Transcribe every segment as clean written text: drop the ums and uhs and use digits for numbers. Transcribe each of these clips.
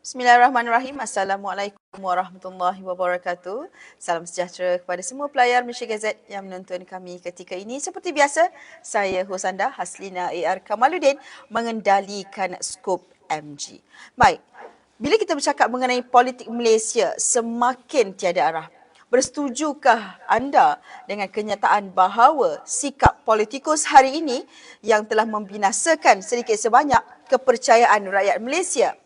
Bismillahirrahmanirrahim. Assalamualaikum warahmatullahi wabarakatuh. Salam sejahtera kepada semua pelayar Malaysia Gazette yang menonton kami ketika ini. Seperti biasa, saya hos anda Haslina AR Kamaluddin mengendalikan skop MG. Baik, bila kita bercakap mengenai politik Malaysia semakin tiada arah, bersetujukah anda dengan kenyataan bahawa sikap politikus hari ini yang telah membinasakan sedikit sebanyak kepercayaan rakyat Malaysia?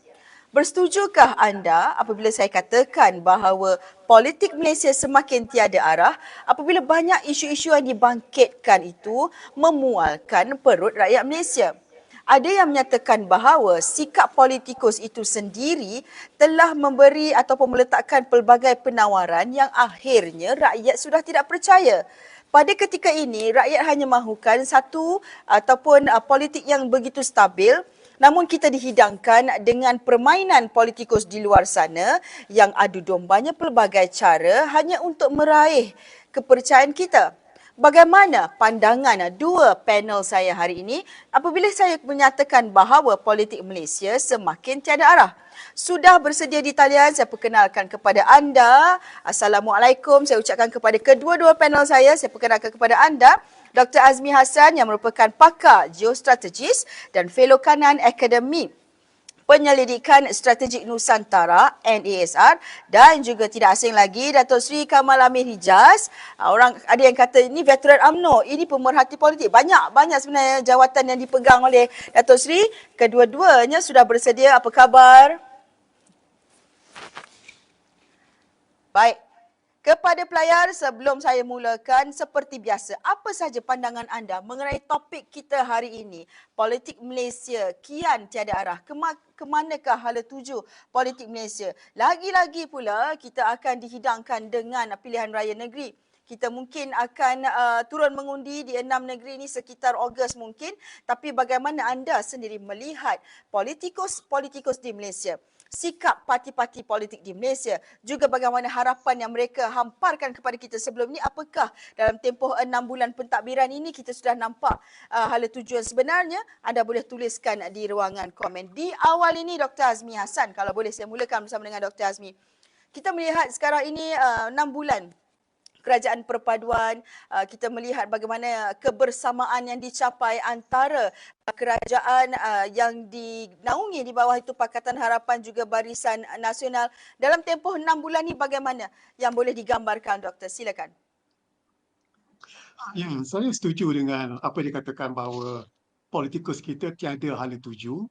Bersetujukah anda apabila saya katakan bahawa politik Malaysia semakin tiada arah apabila banyak isu-isu yang dibangkitkan itu memualkan perut rakyat Malaysia? Ada yang menyatakan bahawa sikap politikus itu sendiri telah memberi ataupun meletakkan pelbagai penawaran yang akhirnya rakyat sudah tidak percaya. Pada ketika ini, rakyat hanya mahukan satu ataupun politik yang begitu stabil. Namun kita dihidangkan dengan permainan politikus di luar sana yang adu dombanya pelbagai cara hanya untuk meraih kepercayaan kita. Bagaimana pandangan dua panel saya hari ini apabila saya menyatakan bahawa politik Malaysia semakin tiada arah? Sudah bersedia di talian, saya perkenalkan kepada anda. Assalamualaikum, saya ucapkan kepada kedua-dua panel saya perkenalkan kepada anda Dr. Azmi Hassan yang merupakan pakar geostrategis dan fellow kanan Akademi Penyelidikan Strategik Nusantara NASR, dan juga tidak asing lagi Datuk Seri Kamal Amir Hijaz. Orang ada yang kata ini veteran UMNO, ini pemerhati politik. Banyak sebenarnya jawatan yang dipegang oleh Datuk Seri. Kedua-duanya sudah bersedia. Apa khabar? Baik. Kepada pelayar, sebelum saya mulakan, seperti biasa, apa sahaja pandangan anda mengenai topik kita hari ini? Politik Malaysia kian tiada arah. Kemanakah hala tuju politik Malaysia? Lagi-lagi pula, kita akan dihidangkan dengan pilihan raya negeri. Kita mungkin akan turun mengundi di 6 negeri ini sekitar Ogos mungkin. Tapi bagaimana anda sendiri melihat politikus di Malaysia? Sikap parti-parti politik di Malaysia, juga bagaimana harapan yang mereka hamparkan kepada kita sebelum ini. Apakah dalam tempoh 6 bulan pentadbiran ini kita sudah nampak hala tujuan sebenarnya? Anda boleh tuliskan di ruangan komen. Di awal ini Dr. Azmi Hassan, kalau boleh saya mulakan bersama dengan Dr. Azmi. Kita melihat sekarang ini 6 bulan kerajaan perpaduan, kita melihat bagaimana kebersamaan yang dicapai antara kerajaan yang dinaungi di bawah itu Pakatan Harapan juga Barisan Nasional. Dalam tempoh 6 bulan ini bagaimana yang boleh digambarkan, Doktor? Silakan. Ya, saya setuju dengan apa yang dikatakan bahawa politikus kita tiada hala tuju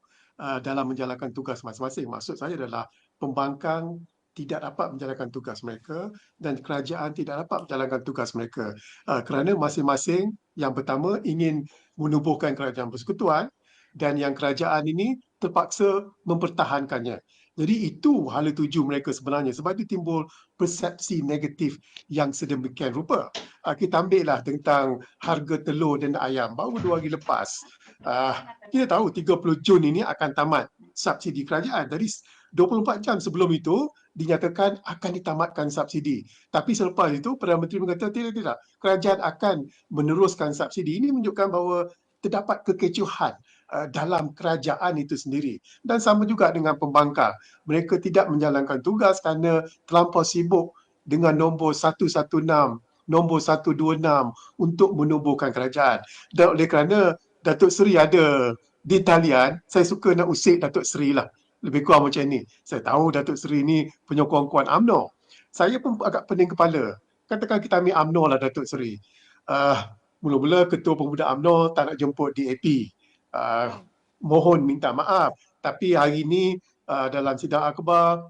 dalam menjalankan tugas masing-masing. Maksud saya adalah pembangkang tidak dapat menjalankan tugas mereka dan kerajaan tidak dapat menjalankan tugas mereka. Kerana masing-masing yang pertama ingin menubuhkan kerajaan persekutuan dan yang kerajaan ini terpaksa mempertahankannya. Jadi itu hala tuju mereka sebenarnya, sebab itu timbul persepsi negatif yang sedemikian rupa. Kita ambillah tentang harga telur dan ayam baru 2 hari lepas. Kita tahu 30 Jun ini akan tamat subsidi kerajaan. Jadi 24 jam sebelum itu dinyatakan akan ditamatkan subsidi. Tapi selepas itu Perdana Menteri berkata tidak, kerajaan akan meneruskan subsidi. Ini menunjukkan bahawa terdapat kekecohan dalam kerajaan itu sendiri. Dan sama juga dengan pembangkang. Mereka tidak menjalankan tugas kerana terlampau sibuk dengan nombor 116, nombor 126 untuk menubuhkan kerajaan. Dan oleh kerana Datuk Seri ada di talian, saya suka nak usik Datuk Seri lah. Lebih kurang macam ni. Saya tahu Datuk Seri ni penyokong-kuan UMNO. Saya pun agak pening kepala. Katakan kita ambil UMNO lah Datuk Seri. Mula-mula Ketua Pemuda UMNO tak nak jemput DAP. Mohon minta maaf. Tapi hari ini dalam sidang akhbar,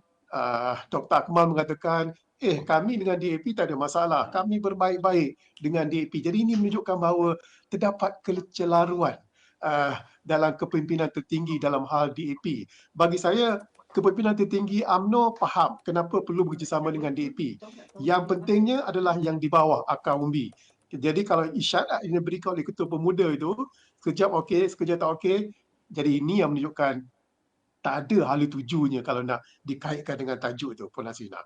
Dr. Akmal mengatakan, kami dengan DAP tak ada masalah. Kami berbaik-baik dengan DAP. Jadi ini menunjukkan bahawa terdapat kecelaruan dalam kepimpinan tertinggi dalam hal DAP. Bagi saya, kepimpinan tertinggi UMNO faham kenapa perlu bekerjasama dengan DAP. Yang pentingnya adalah yang di bawah akar umbi. Jadi kalau isyarat yang diberikan oleh Ketua Pemuda itu, sekejap okey, sekejap tak okey, jadi ini yang menunjukkan tak ada hala tujunya kalau nak dikaitkan dengan tajuk itu, Puan Hasina.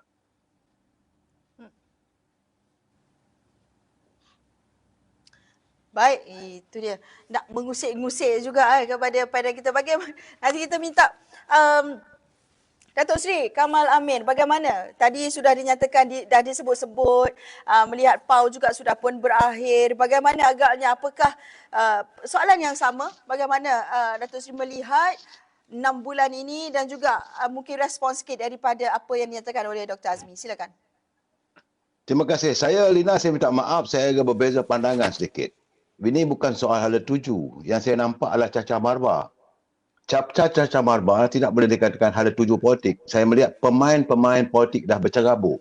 Baik, itu dia. Nak mengusik-ngusik juga kepada kita. Bagaimana? Nanti kita minta Datuk Seri Kamal Amin, bagaimana? Tadi sudah dinyatakan, dah disebut-sebut, melihat PAU juga sudah pun berakhir. Bagaimana agaknya? Apakah soalan yang sama? Bagaimana Datuk Seri melihat 6 bulan ini dan juga mungkin respons sikit daripada apa yang dinyatakan oleh Dr. Azmi. Silakan. Terima kasih. Lina, saya minta maaf, saya agak berbeza pandangan sedikit. Ini bukan soal hala tuju. Yang saya nampak adalah cacah marba. Cacah marba tidak boleh dikatakan hala tuju politik. Saya melihat pemain-pemain politik dah bercerabut.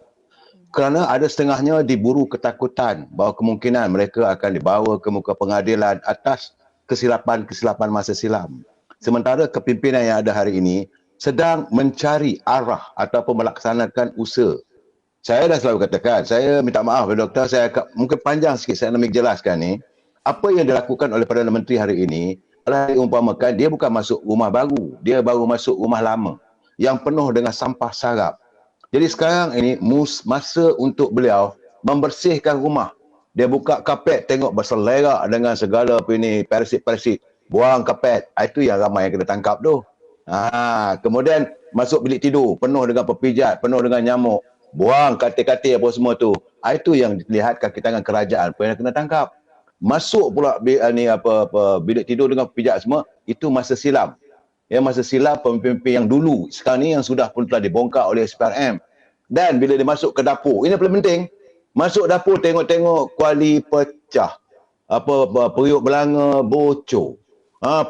Kerana ada setengahnya diburu ketakutan bahawa kemungkinan mereka akan dibawa ke muka pengadilan atas kesilapan-kesilapan masa silam. Sementara kepimpinan yang ada hari ini sedang mencari arah ataupun melaksanakan usaha. Saya dah selalu katakan, saya minta maaf doktor, saya mungkin panjang sikit saya nak jelaskan ni. Apa yang dilakukan oleh Perdana Menteri hari ini adalah diumpamakan dia bukan masuk rumah baru, dia baru masuk rumah lama yang penuh dengan sampah sarap. Jadi sekarang ini masa untuk beliau membersihkan rumah. Dia buka kapet, tengok berselerak dengan segala apa ini parasit-parasit, buang kapet. Itu yang ramai yang kena tangkap tu. Kemudian masuk bilik tidur penuh dengan pepijat, penuh dengan nyamuk. Buang katil-katil apa semua tu. Itu yang dilihat kaki tangan kerajaan pun yang kena tangkap. Masuk pula bilik tidur dengan pijak semua, itu masa silam. Ya, masa silam pemimpin yang dulu, sekarang ni yang sudah pun telah dibongkar oleh SPRM. Dan bila dia masuk ke dapur, ini yang paling penting, masuk dapur tengok-tengok kuali pecah. Periuk belanga bocor.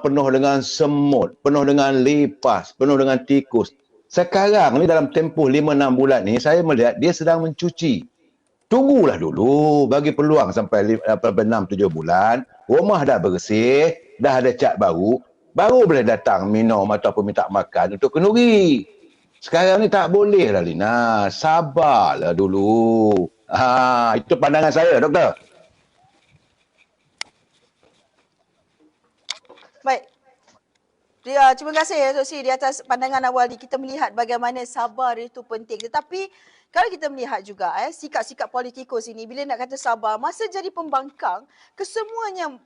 Penuh dengan semut, penuh dengan lipas, penuh dengan tikus. Sekarang ni dalam tempoh 5-6 bulan ni, saya melihat dia sedang mencuci. Tunggulah dulu, bagi peluang sampai 6-7 bulan, rumah dah bersih, dah ada cat baru, baru boleh datang minum ataupun minta makan untuk kenduri. Sekarang ni tak boleh lah Lina, sabarlah dulu. Itu pandangan saya, doktor. Baik. Terima kasih Datuk Seri di atas pandangan awal ni. Kita melihat bagaimana sabar itu penting. Tetapi kalau kita melihat juga sikap-sikap politikus ini, bila nak kata sabar, masa jadi pembangkang, kesemuanya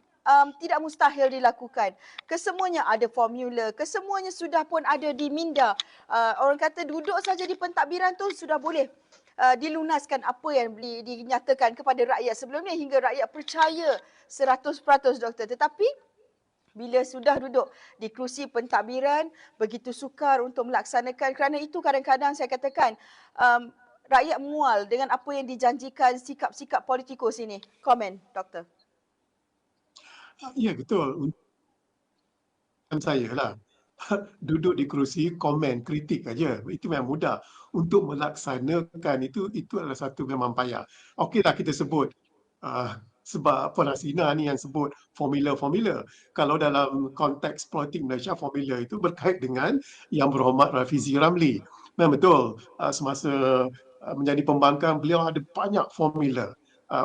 tidak mustahil dilakukan. Kesemuanya ada formula, kesemuanya sudah pun ada di minda. Orang kata duduk saja di pentadbiran tu sudah boleh dilunaskan apa yang dinyatakan kepada rakyat sebelum ni hingga rakyat percaya 100% doktor. Tetapi bila sudah duduk di kerusi pentadbiran, begitu sukar untuk melaksanakan, kerana itu kadang-kadang saya katakan rakyat mual dengan apa yang dijanjikan sikap-sikap politikus ini. Komen, Doktor. Ya, betul. Saya lah. Duduk di kerusi, komen, kritik aja. Itu memang mudah. Untuk melaksanakan itu adalah satu memang payah. Okeylah kita sebut sebab apa Sina ni yang sebut formula-formula. Kalau dalam konteks politik Malaysia, formula itu berkait dengan Yang Berhormat Rafizi Ramli. Memang betul, semasa menjadi pembangkang, beliau ada banyak formula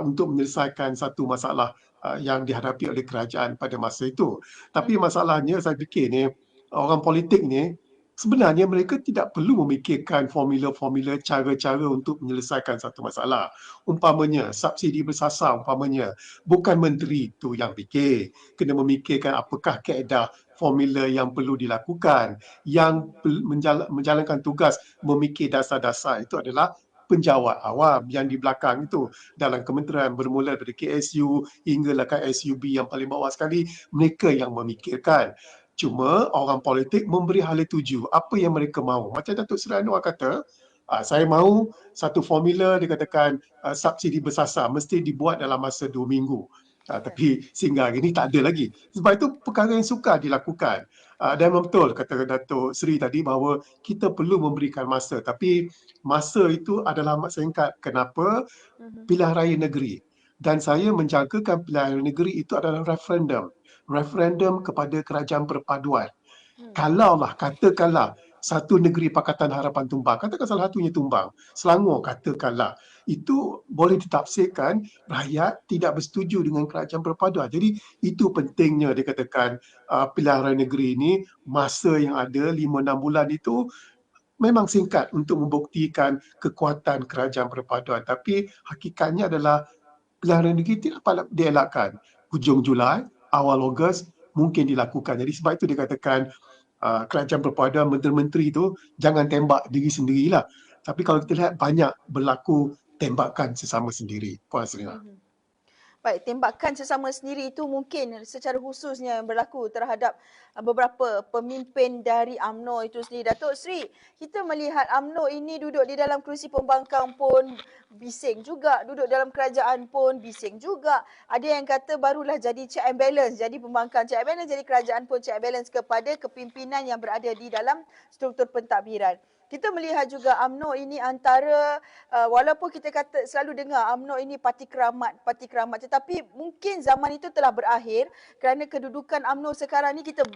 untuk menyelesaikan satu masalah yang dihadapi oleh kerajaan pada masa itu. Tapi masalahnya saya fikir ni, orang politik ni, sebenarnya mereka tidak perlu memikirkan formula-formula cara-cara untuk menyelesaikan satu masalah. Umpamanya, subsidi bersasar umpamanya. Bukan menteri itu yang fikir. Kena memikirkan apakah kaedah formula yang perlu dilakukan. Yang menjalankan tugas memikir dasar-dasar itu adalah penjawat awam yang di belakang itu. Dalam kementerian bermula dari KSU hinggalah ke SUB yang paling bawah sekali, mereka yang memikirkan. Cuma orang politik memberi hala tuju apa yang mereka mahu. Macam Datuk Seri Anwar kata, saya mahu satu formula dikatakan subsidi bersasar mesti dibuat dalam masa 2 minggu. Tapi sehingga hari ini tak ada lagi. Sebab itu perkara yang sukar dilakukan. Dan betul kata Datuk Seri tadi bahawa kita perlu memberikan masa. Tapi masa itu adalah amat singkat. Kenapa? Pilihan raya negeri. Dan saya menjangkakan pilihan raya negeri itu adalah referendum. Referendum kepada kerajaan perpaduan. Katakanlah satu negeri Pakatan Harapan tumbang, katakan salah satunya tumbang, Selangor katakanlah, itu boleh ditafsirkan rakyat tidak bersetuju dengan kerajaan perpaduan. Jadi itu pentingnya dikatakan pilihan raya negeri ini, masa yang ada 5-6 bulan itu memang singkat untuk membuktikan kekuatan kerajaan perpaduan. Tapi hakikatnya adalah pilihan raya negeri tidak dapat dielakkan. Hujung Julai, awal Ogos mungkin dilakukan. Jadi sebab itu dikatakan kerajaan berkuasa, menteri-menteri itu jangan tembak diri sendirilah. Tapi kalau kita lihat banyak berlaku tembakan sesama sendiri, Puan Serina. Baik, tembakan sesama sendiri itu mungkin secara khususnya yang berlaku terhadap beberapa pemimpin dari UMNO itu sendiri. Datuk Seri, kita melihat UMNO ini duduk di dalam kerusi pembangkang pun bising juga, duduk dalam kerajaan pun bising juga. Ada yang kata barulah jadi check and balance, jadi pembangkang check and balance, jadi kerajaan pun check and balance kepada kepimpinan yang berada di dalam struktur pentadbiran. Kita melihat juga UMNO ini antara, walaupun kita kata selalu dengar UMNO ini parti keramat, tetapi mungkin zaman itu telah berakhir kerana kedudukan UMNO sekarang ni kita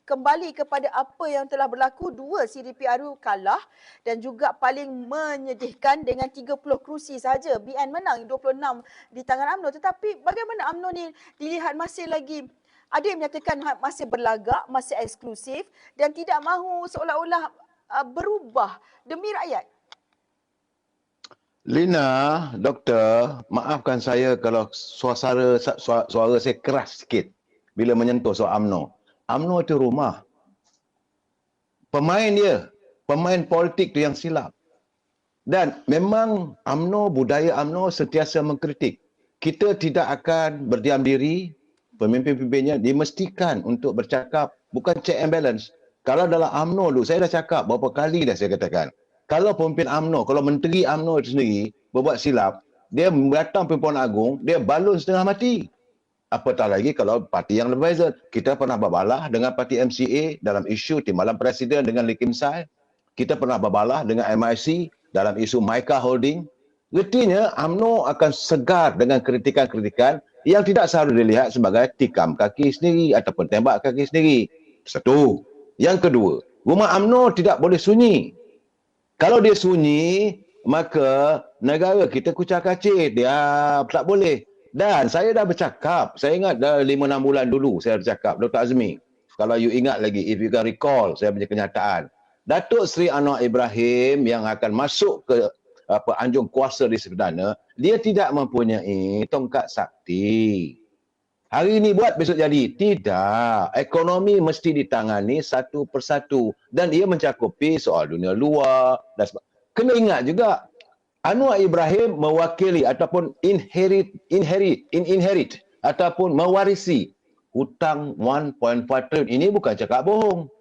kembali kepada apa yang telah berlaku. 2 CDPRU kalah dan juga paling menyedihkan dengan 30 kerusi saja. BN menang 26 di tangan UMNO, tetapi bagaimana UMNO ni dilihat masih lagi, ada yang menyatakan masih berlagak, masih eksklusif dan tidak mahu seolah-olah berubah demi rakyat. Lina, doktor, maafkan saya kalau suara saya keras sikit bila menyentuh soal UMNO. UMNO itu rumah. Pemain politik tu yang silap. Dan memang UMNO, budaya UMNO sentiasa mengkritik. Kita tidak akan berdiam diri, pemimpin-pemimpinnya dimestikan untuk bercakap, bukan check and balance. Kalau dalam UMNO dulu, saya dah cakap berapa kali dah saya katakan. Kalau pemimpin UMNO, kalau menteri UMNO itu sendiri berbuat silap, dia datang Pertuan Agong, dia balun setengah mati. Apatah lagi kalau parti yang berbeza. Kita pernah berbalah dengan parti MCA dalam isu Timbalan Presiden dengan Lee Kim Sai. Kita pernah berbalah dengan MIC dalam isu Mica Holding. Artinya UMNO akan segar dengan kritikan-kritikan yang tidak selalu dilihat sebagai tikam kaki sendiri ataupun tembak kaki sendiri. Satu. Yang kedua, rumah UMNO tidak boleh sunyi. Kalau dia sunyi, maka negara kita kucak-kacir. Dia tak boleh. Dan saya dah bercakap, saya ingat dah 5-6 bulan dulu saya bercakap, Dr. Azmi. Kalau you ingat lagi, if you can recall, saya punya kenyataan. Datuk Seri Anwar Ibrahim yang akan masuk ke anjung kuasa di Serdana, dia tidak mempunyai tongkat sakti. Hari ini buat, besok jadi. Tidak. Ekonomi mesti ditangani satu persatu. Dan ia mencakupi soal dunia luar. Dan kena ingat juga, Anwar Ibrahim mewakili ataupun inherit ataupun mewarisi hutang 1.5 trilion. Ini bukan cakap bohong.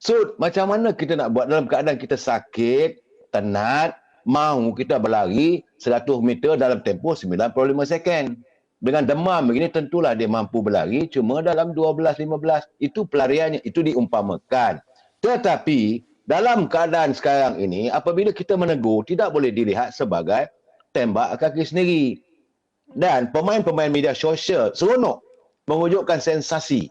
So, macam mana kita nak buat dalam keadaan kita sakit, tenat, mahu kita berlari 100 meter dalam tempoh 95 second. Dengan demam begini tentulah dia mampu berlari cuma dalam 12-15. Itu pelariannya, itu diumpamakan. Tetapi dalam keadaan sekarang ini, apabila kita menegur, tidak boleh dilihat sebagai tembak kaki sendiri. Dan pemain-pemain media sosial seronok mewujudkan sensasi.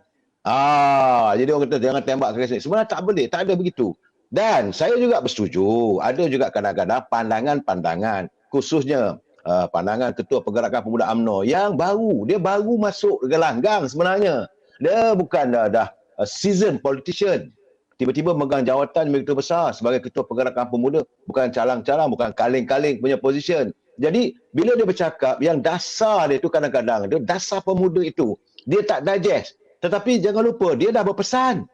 Jadi orang kata jangan tembak kaki sendiri. Sebenarnya tak boleh, tak ada begitu. Dan saya juga bersetuju, ada juga kadang-kadang pandangan-pandangan, khususnya pandangan Ketua Pergerakan Pemuda UMNO yang baru. Dia baru masuk gelanggang sebenarnya. Dia bukan dah seasoned politician. Tiba-tiba memegang jawatan begitu besar sebagai Ketua Pergerakan Pemuda. Bukan calang-calang, bukan kaling-kaling punya position. Jadi, bila dia bercakap, yang dasar dia itu kadang-kadang, dia dasar pemuda itu, dia tak digest. Tetapi jangan lupa, dia dah berpesan.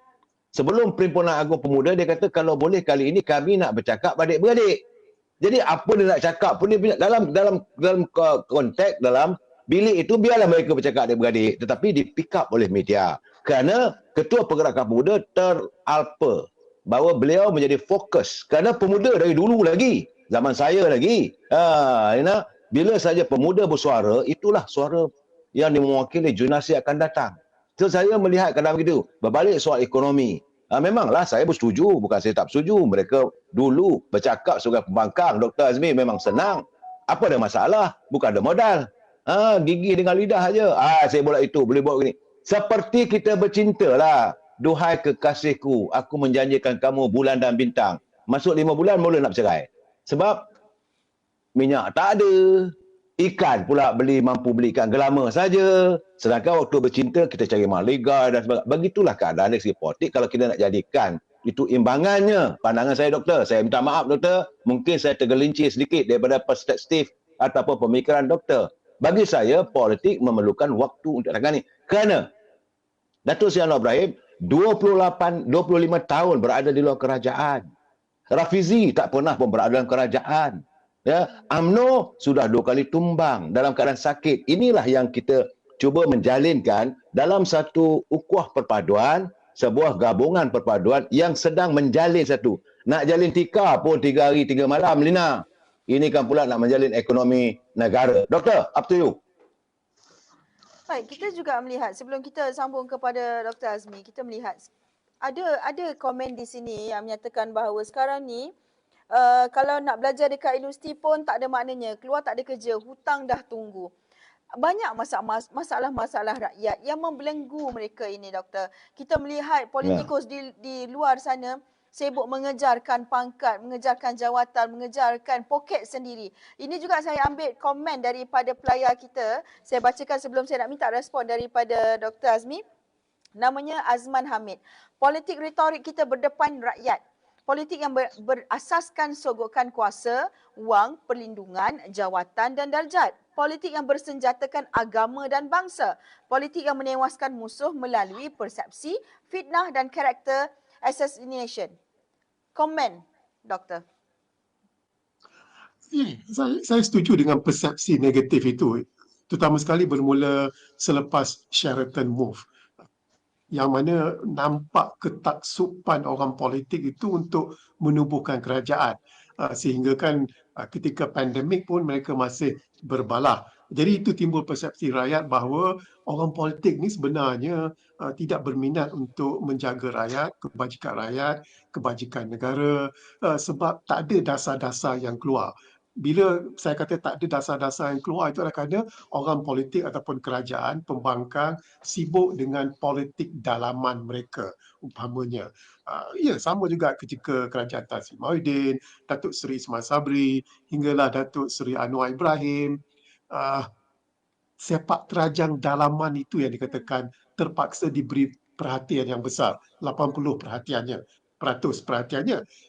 Sebelum Perhimpunan Agung Pemuda, dia kata, kalau boleh kali ini kami nak bercakap adik-beradik. Jadi apa dia nak cakap pun dia dalam konteks dalam bilik itu biarlah mereka bercakap adik-beradik, tetapi di pick up oleh media. Kerana Ketua Pergerakan Pemuda teralpa bahawa beliau menjadi fokus. Kerana pemuda dari dulu lagi, zaman saya lagi. Bila saja pemuda bersuara, itulah suara yang mewakili generasi akan datang. So saya melihat kadang begitu. Berbalik soal ekonomi. Memanglah saya bersetuju, bukan saya tak bersetuju. Mereka dulu bercakap sebagai pembangkang. Dr. Azmi memang senang. Apa ada masalah? Bukan ada modal. Gigi dengan lidah saja. Saya boleh itu, boleh buat begini. Seperti kita bercinta lah. Duhai kekasihku, aku menjanjikan kamu bulan dan bintang. Masuk 5 bulan, mula nak bercerai. Sebab minyak tak ada. Ikan pula mampu beli ikan gelama saja. Sedangkan waktu bercinta kita cari maliga dan sebagainya. Begitulah keadaan dari segi politik kalau kita nak jadikan itu imbangannya. Pandangan saya doktor, saya minta maaf doktor, mungkin saya tergelincir sedikit daripada perspektif ataupun pemikiran doktor. Bagi saya politik memerlukan waktu untuk tangani. Kerana Datuk Seri Anwar Ibrahim 25 tahun berada di luar kerajaan. Rafizi tak pernah pun berada dalam kerajaan. Ya, UMNO sudah 2 kali tumbang dalam keadaan sakit. Inilah yang kita cuba menjalinkan dalam satu ukhuwah perpaduan, sebuah gabungan perpaduan yang sedang menjalin satu. Nak jalin tikar pun 3 hari 3 malam, Lina. Ini kan pula nak menjalin ekonomi negara. Doktor, up to you. Baik, kita juga melihat sebelum kita sambung kepada Dr. Azmi, kita melihat ada komen di sini yang menyatakan bahawa sekarang ni kalau nak belajar dekat universiti pun tak ada maknanya, keluar tak ada kerja, hutang dah tunggu. Banyak masalah-masalah rakyat yang membelenggu mereka ini, Doktor. Kita melihat politikus di luar sana sibuk mengejarkan pangkat, mengejarkan jawatan, mengejarkan poket sendiri. Ini juga saya ambil komen daripada pelayar kita. Saya bacakan sebelum saya nak minta respon daripada Dr. Azmi. Namanya Azman Hamid. Politik retorik kita berdepan rakyat. Politik yang berasaskan sogokan kuasa, wang, perlindungan, jawatan dan darjat. Politik yang bersenjatakan agama dan bangsa. Politik yang menewaskan musuh melalui persepsi, fitnah dan karakter assassination. Komen, Doktor. Saya setuju dengan persepsi negatif itu. Terutama sekali bermula selepas Sheraton move. Yang mana nampak ketaksupan orang politik itu untuk menubuhkan kerajaan. Sehingga kan ketika pandemik pun mereka masih berbalah. Jadi itu timbul persepsi rakyat bahawa orang politik ni sebenarnya tidak berminat untuk menjaga rakyat, kebajikan negara, sebab tak ada dasar-dasar yang keluar. Bila saya kata tak ada dasar-dasar yang keluar, itu adalah kerana orang politik ataupun kerajaan, pembangkang sibuk dengan politik dalaman mereka, umpamanya. Ya, sama juga ketika kerajaan Tan Sri Mahyudin, Datuk Seri Ismail Sabri, hinggalah Datuk Seri Anwar Ibrahim. Sepak terajang dalaman itu yang dikatakan terpaksa diberi perhatian yang besar, 80 perhatiannya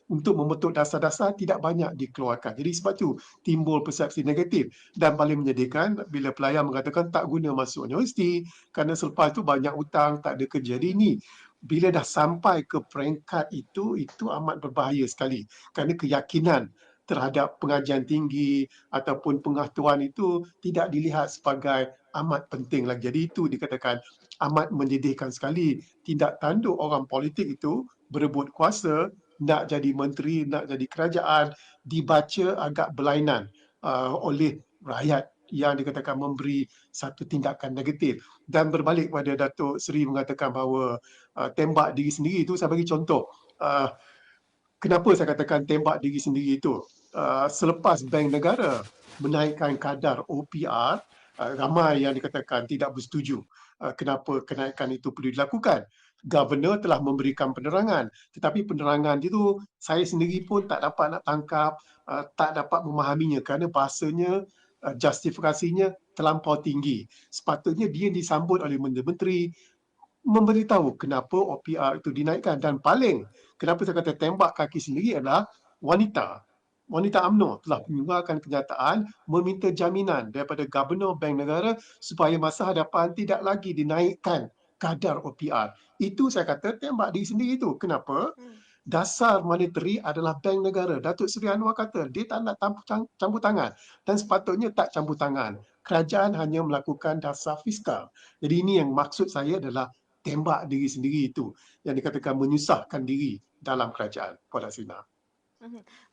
untuk membentuk dasar-dasar tidak banyak dikeluarkan. Jadi sebab itu timbul persepsi negatif dan paling menyedihkan bila pelayar mengatakan tak guna masuk universiti kerana selepas itu banyak hutang, tak ada kerja. Jadi ini bila dah sampai ke peringkat itu amat berbahaya sekali kerana keyakinan terhadap pengajian tinggi ataupun pengetahuan itu tidak dilihat sebagai amat penting lagi. Jadi itu dikatakan amat menyedihkan sekali tindak tanduk orang politik itu berebut kuasa, nak jadi menteri, nak jadi kerajaan, dibaca agak berlainan oleh rakyat yang dikatakan memberi satu tindakan negatif. Dan berbalik pada Datuk Seri mengatakan bahawa tembak diri sendiri itu, saya bagi contoh. Kenapa saya katakan tembak diri sendiri itu? Selepas Bank Negara menaikkan kadar OPR, ramai yang dikatakan tidak bersetuju kenapa kenaikan itu perlu dilakukan. Governor telah memberikan penerangan, tetapi penerangan itu saya sendiri pun tak dapat nak tangkap, tak dapat memahaminya kerana bahasanya, justifikasinya terlampau tinggi. Sepatutnya dia disambut oleh menteri-menteri, memberitahu kenapa OPR itu dinaikkan. Dan paling, kenapa saya kata tembak kaki sendiri adalah wanita UMNO telah mengeluarkan kenyataan meminta jaminan daripada Gubernur Bank Negara supaya masa hadapan tidak lagi dinaikkan kadar OPR. Itu saya kata tembak diri sendiri itu. Kenapa? Dasar monetary adalah Bank Negara. Datuk Seri Anwar kata dia tak nak campur tangan dan sepatutnya tak campur tangan. Kerajaan hanya melakukan dasar fiskal. Jadi ini yang maksud saya adalah tembak diri sendiri itu yang dikatakan menyusahkan diri dalam kerajaan. Puan Hasina.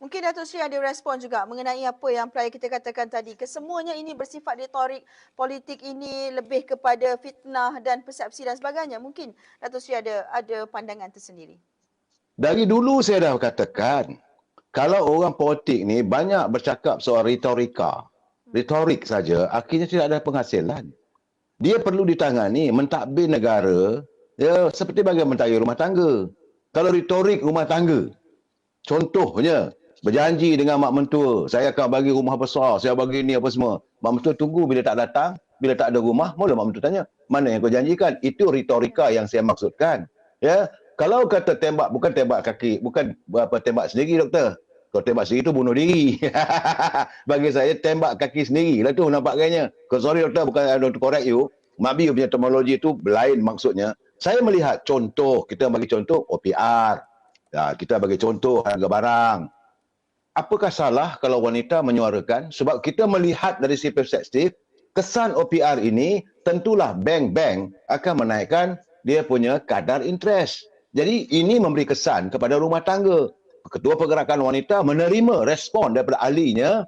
Mungkin Datuk Seri ada respon juga mengenai apa yang pelayar kita katakan tadi. Kesemuanya ini bersifat retorik, politik ini lebih kepada fitnah dan persepsi dan sebagainya. Mungkin Datuk Seri ada pandangan tersendiri. Dari dulu saya dah katakan, kalau orang politik ni banyak bercakap soal retorik saja, akhirnya tidak ada penghasilan. Dia perlu ditangani, mentadbir negara, ya, seperti bagi mentadbir rumah tangga. Kalau retorik rumah tangga, contohnya, berjanji dengan mak mentua, saya akan bagi rumah besar, saya bagi ni apa semua. Mak mentua tunggu bila tak datang, bila tak ada rumah, mula mak mentua tanya, mana yang kau janjikan? Itu retorika yang saya maksudkan. Ya, kalau kata tembak, bukan tembak kaki, bukan tembak sendiri, doktor. Kalau tembak sendiri itu bunuh diri. Bagi saya, tembak kaki sendiri. Lah tu nampak gayanya. Sorry doktor, bukan I don't correct you. Maybe you punya terminologi itu lain maksudnya. Saya melihat contoh, kita bagi contoh OPR. Ya, kita bagi contoh harga barang. Apakah salah kalau wanita menyuarakan? Sebab kita melihat dari sisi perspektif, kesan OPR ini tentulah bank-bank akan menaikkan dia punya kadar interest. Jadi ini memberi kesan kepada rumah tangga. Ketua Pergerakan Wanita menerima respon daripada ahlinya.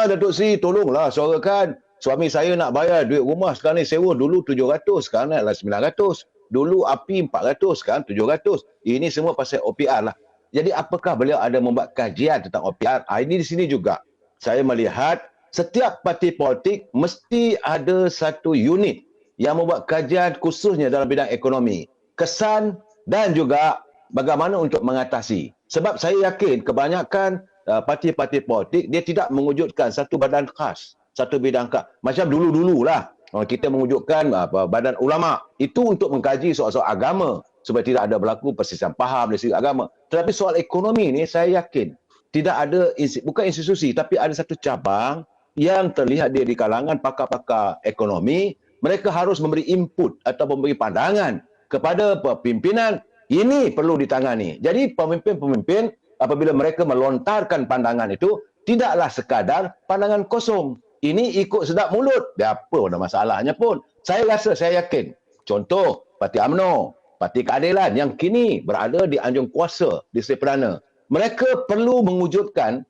Datuk Sri, tolonglah suarakan. Suami saya nak bayar duit rumah sekarang ni sewa dulu 700, sekarang naiklah 900. Dulu api 400, sekarang 700. Ini semua pasal OPR lah. Jadi apakah beliau ada membuat kajian tentang OPR? Ini di sini juga. Saya melihat setiap parti politik mesti ada satu unit yang membuat kajian khususnya dalam bidang ekonomi. Kesan dan juga bagaimana untuk mengatasi. Sebab saya yakin kebanyakan parti-parti politik dia tidak mewujudkan satu badan khas, satu bidang khas. Macam dulu-dululah kita mewujudkan badan ulama. Itu untuk mengkaji soal-soal agama supaya tidak ada berlaku persisian faham dari segi agama. Tetapi soal ekonomi ni saya yakin tidak ada, bukan institusi, tapi ada satu cabang yang terlihat dia di kalangan pakar-pakar ekonomi. Mereka harus memberi input atau memberi pandangan kepada pimpinan. Ini perlu ditangani. Jadi pemimpin-pemimpin apabila mereka melontarkan pandangan itu tidaklah sekadar pandangan kosong. Ini ikut sedap mulut. Dia apa ada masalahnya pun. Saya rasa, saya yakin. Contoh, Parti UMNO, Parti Keadilan yang kini berada di anjung kuasa di Seri Perdana. Mereka perlu mewujudkan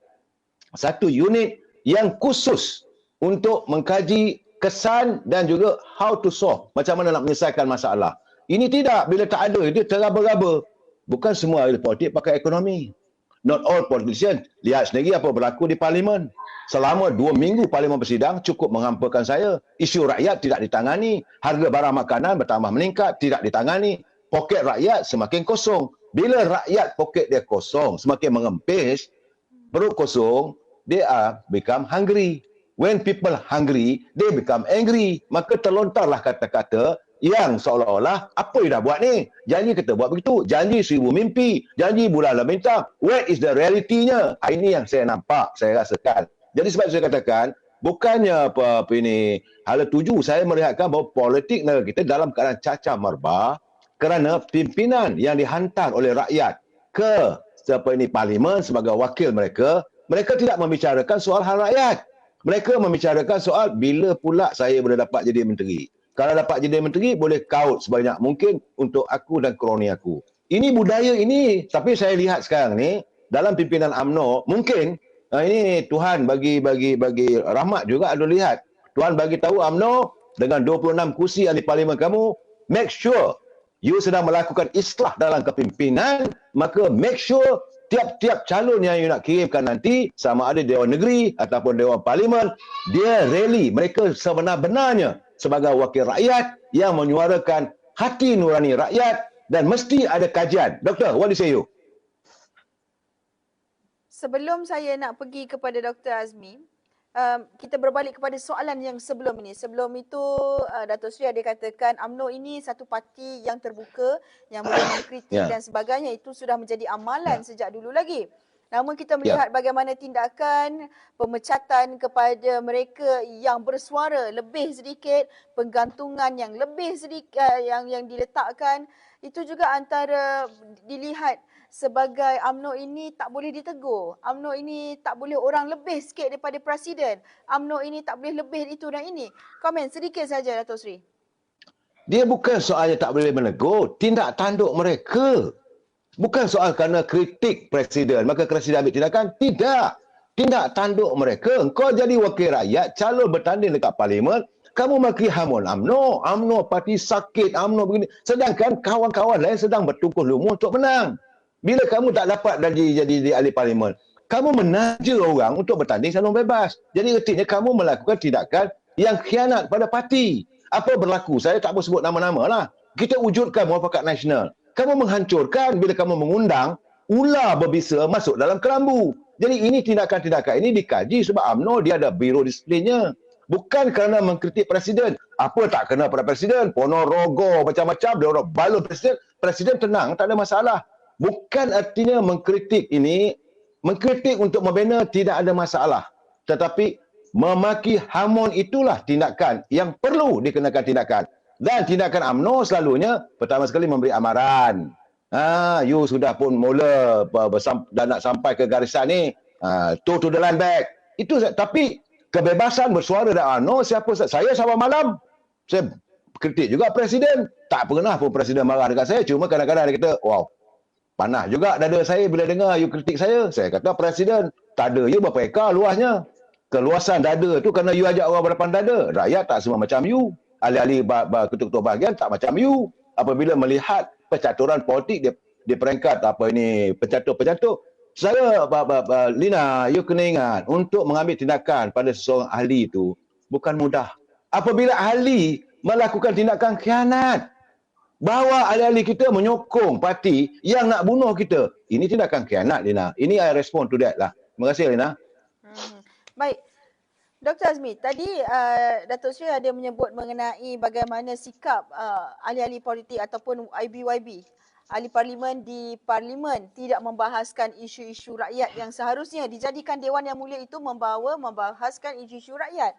satu unit yang khusus untuk mengkaji kesan dan juga how to solve. Macam mana nak menyelesaikan masalah. Ini tidak. Bila tak ada, itu teraba-raba. Bukan semua ahli politik pakai ekonomi. Not all politicians. Lihat sendiri apa berlaku di Parlimen. Selama 2 minggu Parlimen bersidang cukup menghampakan saya. Isu rakyat tidak ditangani. Harga barang makanan bertambah meningkat, tidak ditangani. Poket rakyat semakin kosong. Bila rakyat poket dia kosong, semakin mengempis, perut kosong, they are become hungry. When people hungry, they become angry. Maka terlontarlah kata-kata yang seolah-olah apa yang dah buat ni? Janji kita buat begitu. Janji 1000 mimpi. Janji bulan lah bintang. Where is the reality-nya? Ini yang saya nampak, saya rasakan. Jadi sebab saya katakan, bukannya apa ini hala tuju, saya melihatkan bahawa politik negara kita dalam keadaan cacah merbah kerana pimpinan yang dihantar oleh rakyat ke Parlimen sebagai wakil mereka, mereka tidak membicarakan soal hal rakyat. Mereka membicarakan soal bila pula saya boleh dapat jadi menteri. Kalau dapat jadi menteri, boleh kaut sebanyak mungkin untuk aku dan kroni aku. Ini budaya ini. Tapi saya lihat sekarang ni, dalam pimpinan UMNO, mungkin ini Tuhan bagi rahmat juga ada lihat. Tuhan bagi tahu UMNO dengan 26 kursi ahli parlimen kamu, make sure you sedang melakukan islah dalam kepimpinan, maka make sure tiap-tiap calon yang you nak kirimkan nanti, sama ada Dewan Negeri ataupun Dewan Parlimen, dia rally, mereka sebenar-benarnya sebagai wakil rakyat yang menyuarakan hati nurani rakyat dan mesti ada kajian. Doktor, what do you say you? Sebelum saya nak pergi kepada Dr. Azmi, kita berbalik kepada soalan yang sebelum ini. Sebelum itu, Datuk Sri ada katakan UMNO ini satu parti yang terbuka, yang boleh mengkritik dan sebagainya. Itu sudah menjadi amalan sejak dulu lagi. Namun kita melihat bagaimana tindakan pemecatan kepada mereka yang bersuara lebih sedikit, penggantungan yang lebih sedikit yang diletakkan, itu juga antara dilihat sebagai UMNO ini tak boleh ditegur. UMNO ini tak boleh orang lebih sikit daripada Presiden. UMNO ini tak boleh lebih itu dan ini. Komen sedikit saja, Datuk Sri. Dia bukan soalnya tak boleh menegur, tindak tanduk mereka. Bukan soal kerana kritik Presiden, maka Presiden ambil tindakan. Tidak. Tindak tanduk mereka. Engkau jadi wakil rakyat, calon bertanding dekat Parlimen, kamu maki hamun UMNO. UMNO parti sakit, UMNO begini. Sedangkan kawan-kawan lain sedang bertukuh lumu untuk menang. Bila kamu tak dapat jadi ahli parlimen, kamu menaja orang untuk bertanding calon bebas. Jadi artinya kamu melakukan tindakan yang khianat pada parti. Apa berlaku? Saya tak mau sebut nama-nama lah. Kita wujudkan muafakat nasional. Kamu menghancurkan bila kamu mengundang ular berbisa masuk dalam kelambu. Jadi ini tindakan-tindakan ini dikaji sebab UMNO dia ada biro disiplinnya. Bukan kerana mengkritik Presiden. Apa tak kena pada Presiden? Ponorogo macam-macam. Dia orang balon Presiden. Presiden tenang, tak ada masalah. Bukan artinya mengkritik ini, mengkritik untuk membina tidak ada masalah. Tetapi memaki hamun itulah tindakan yang perlu dikenakan tindakan. Dan tindakan UMNO selalunya pertama sekali memberi amaran. You sudah pun mula dah nak sampai ke garisan ni, to the line back. Itu tapi kebebasan bersuara dan UMNO saya sama malam saya kritik juga presiden. Tak pernah pun presiden marah dekat saya. Cuma kadang-kadang dia kata, wow, panas juga dada saya bila dengar you kritik saya. Saya kata, presiden, tak ada you berapa ekar luasnya. Keluasan dada tu kerana you ajak orang berdepan dada. Rakyat tak semua macam you. Ahli-ahli ketua-ketua bahagian tak macam you. Apabila melihat pencaturan politik di peringkat pencatur-pencatur. Saya, Lina, you kena ingat, untuk mengambil tindakan pada seseorang ahli itu bukan mudah. Apabila ahli melakukan tindakan khianat, bahawa ahli-ahli kita menyokong parti yang nak bunuh kita, ini tindakan khianat, Lina. Ini I respond to that lah. Terima kasih, Lina. Baik. Dr. Azmi, tadi Datuk Seri ada menyebut mengenai bagaimana sikap ahli-ahli politik ataupun IBYB, ahli parlimen di parlimen tidak membahaskan isu-isu rakyat yang seharusnya dijadikan Dewan Yang Mulia itu membahaskan isu-isu rakyat.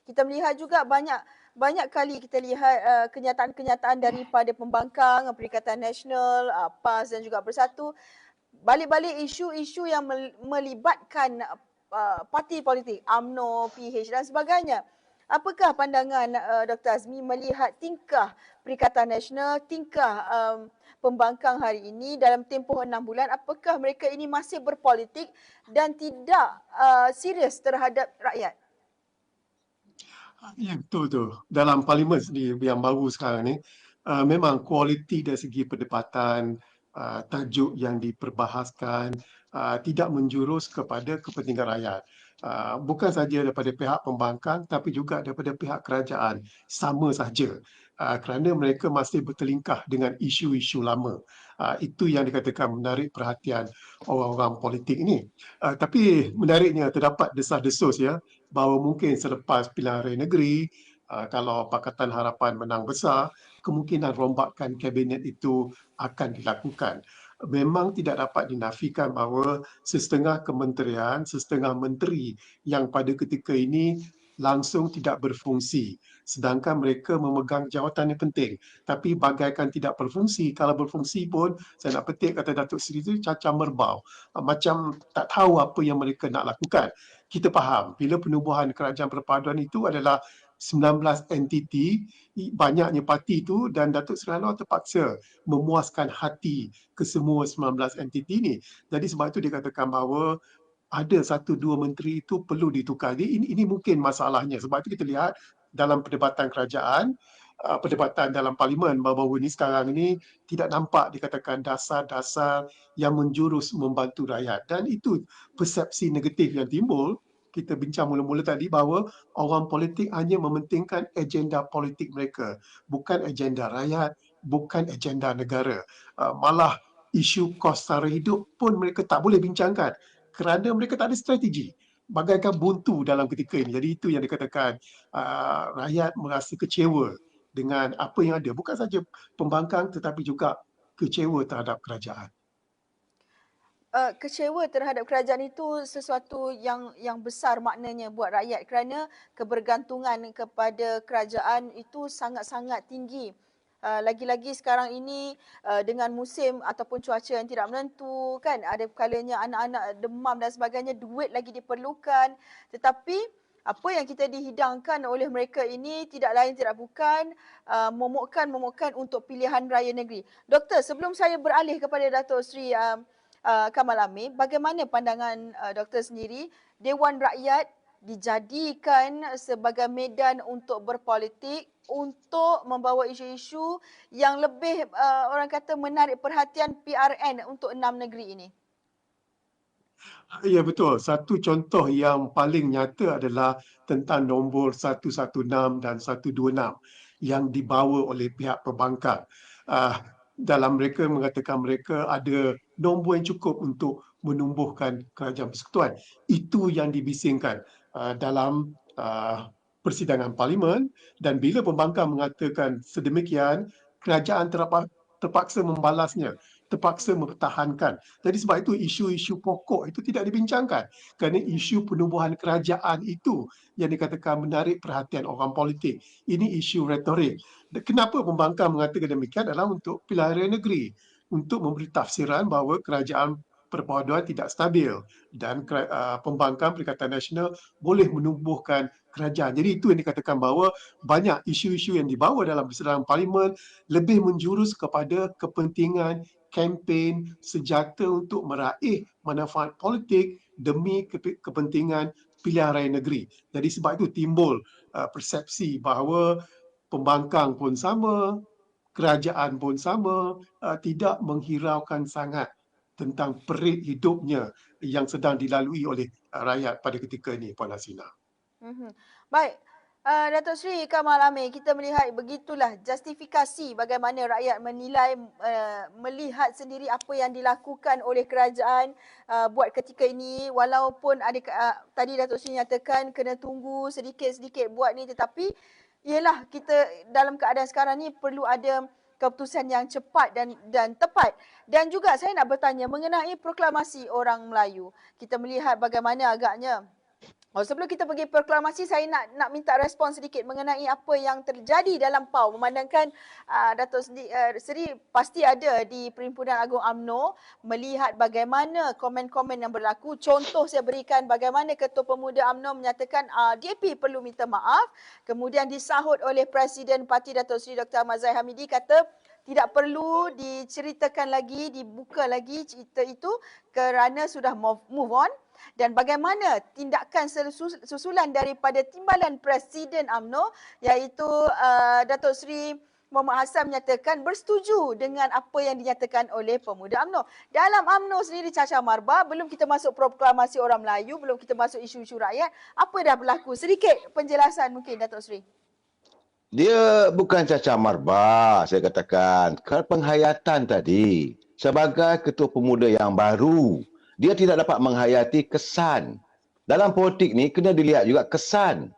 Kita melihat juga banyak kali kita lihat kenyataan-kenyataan daripada pembangkang Perikatan Nasional, PAS dan juga Bersatu, balik-balik isu-isu yang melibatkan parti politik, UMNO, PH dan sebagainya. Apakah pandangan Dr. Azmi melihat tingkah Perikatan Nasional, tingkah pembangkang hari ini dalam tempoh 6 bulan? Apakah mereka ini masih berpolitik dan tidak serius terhadap rakyat? Ya, betul tu. Dalam parlimen yang baru sekarang ni, memang kualiti dari segi perdebatan, tajuk yang diperbahaskan tidak menjurus kepada kepentingan rakyat. Bukan saja daripada pihak pembangkang tapi juga daripada pihak kerajaan. Sama saja. Kerana mereka masih bertelingkah dengan isu-isu lama. Itu yang dikatakan menarik perhatian orang-orang politik ini. Tapi menariknya terdapat desas-desus ya, bahawa mungkin selepas pilihan raya negeri, kalau Pakatan Harapan menang besar, kemungkinan rombakan kabinet itu akan dilakukan. Memang tidak dapat dinafikan bahawa setengah kementerian, setengah menteri yang pada ketika ini langsung tidak berfungsi. Sedangkan mereka memegang jawatan yang penting. Tapi bagaikan tidak berfungsi. Kalau berfungsi pun, saya nak petik kata Datuk Seri itu cacah merbau. Macam tak tahu apa yang mereka nak lakukan. Kita faham, bila penubuhan kerajaan perpaduan itu adalah 19 entiti, banyaknya parti itu dan Datuk Seri Anwar terpaksa memuaskan hati ke semua 19 entiti ini. Jadi sebab itu dikatakan bahawa ada satu dua menteri itu perlu ditukar. Ini mungkin masalahnya. Sebab itu kita lihat dalam perdebatan kerajaan, perdebatan dalam parlimen baru-baru ini sekarang ini tidak nampak dikatakan dasar-dasar yang menjurus membantu rakyat. Dan itu persepsi negatif yang timbul. Kita bincang mula-mula tadi bahawa orang politik hanya mementingkan agenda politik mereka. Bukan agenda rakyat, bukan agenda negara. Malah isu kos sara hidup pun mereka tak boleh bincangkan kerana mereka tak ada strategi. Bagaikan buntu dalam ketika ini. Jadi itu yang dikatakan rakyat merasa kecewa dengan apa yang ada. Bukan saja pembangkang tetapi juga kecewa terhadap kerajaan. Kecewa terhadap kerajaan itu sesuatu yang besar maknanya buat rakyat kerana kebergantungan kepada kerajaan itu sangat-sangat tinggi. Lagi-lagi sekarang ini dengan musim ataupun cuaca yang tidak menentu kan, ada kalanya anak-anak demam dan sebagainya, duit lagi diperlukan, tetapi apa yang kita dihidangkan oleh mereka ini tidak lain tidak bukan momokkan untuk pilihan raya negeri. Doktor, sebelum saya beralih kepada Datuk Seri Kamal Amir, bagaimana pandangan doktor sendiri, Dewan Rakyat dijadikan sebagai medan untuk berpolitik, untuk membawa isu-isu yang lebih orang kata menarik perhatian PRN untuk 6 negeri ini? Ya betul. Satu contoh yang paling nyata adalah tentang nombor 116 dan 126 yang dibawa oleh pihak pembangkang. Dalam mereka mengatakan mereka ada nombor yang cukup untuk menumbuhkan kerajaan persekutuan. Itu yang dibisingkan dalam persidangan parlimen, dan bila pembangkang mengatakan sedemikian, kerajaan terpaksa membalasnya terpaksa mempertahankan. Jadi sebab itu isu-isu pokok itu tidak dibincangkan. Kerana isu penubuhan kerajaan itu yang dikatakan menarik perhatian orang politik. Ini isu retorik. Kenapa pembangkang mengatakan demikian adalah untuk pilihan negeri. Untuk memberi tafsiran bahawa kerajaan perpaduan tidak stabil dan pembangkang Perikatan Nasional boleh menubuhkan kerajaan. Jadi itu yang dikatakan bahawa banyak isu-isu yang dibawa dalam persidangan parlimen lebih menjurus kepada kepentingan kempen sejata untuk meraih manfaat politik demi kepentingan pilihan raya negeri. Jadi sebab itu timbul persepsi bahawa pembangkang pun sama, kerajaan pun sama, tidak menghiraukan sangat tentang perit hidupnya yang sedang dilalui oleh rakyat pada ketika ini, Puan Hasina. Baik, Datuk Seri Kamal Amir, kita melihat begitulah justifikasi bagaimana rakyat menilai, melihat sendiri apa yang dilakukan oleh kerajaan buat ketika ini, walaupun ada tadi Datuk Seri nyatakan kena tunggu sedikit-sedikit buat ni, tetapi ialah kita dalam keadaan sekarang ni perlu ada keputusan yang cepat dan tepat. Dan juga saya nak bertanya mengenai proklamasi orang Melayu. Kita melihat bagaimana agaknya sebelum kita pergi proklamasi, saya nak minta respon sedikit mengenai apa yang terjadi dalam PAU. Memandangkan Datuk Seri pasti ada di Perhimpunan Agung UMNO melihat bagaimana komen-komen yang berlaku. Contoh saya berikan bagaimana Ketua Pemuda UMNO menyatakan DAP perlu minta maaf. Kemudian disahut oleh Presiden Parti Datuk Seri Dr. Ahmad Zahid Hamidi, kata tidak perlu diceritakan lagi, dibuka lagi cerita itu kerana sudah move on. Dan bagaimana tindakan susulan daripada Timbalan Presiden UMNO iaitu Datuk Seri Muhammad Hassan menyatakan bersetuju dengan apa yang dinyatakan oleh Pemuda UMNO. Dalam UMNO sendiri cacah marba, belum kita masuk proklamasi orang Melayu, belum kita masuk isu-isu rakyat, apa dah berlaku? Sedikit penjelasan mungkin Datuk Seri. Dia bukan cacah marba, saya katakan. Penghayatan tadi sebagai Ketua Pemuda yang baru, dia tidak dapat menghayati kesan. Dalam politik ni kena dilihat juga kesan.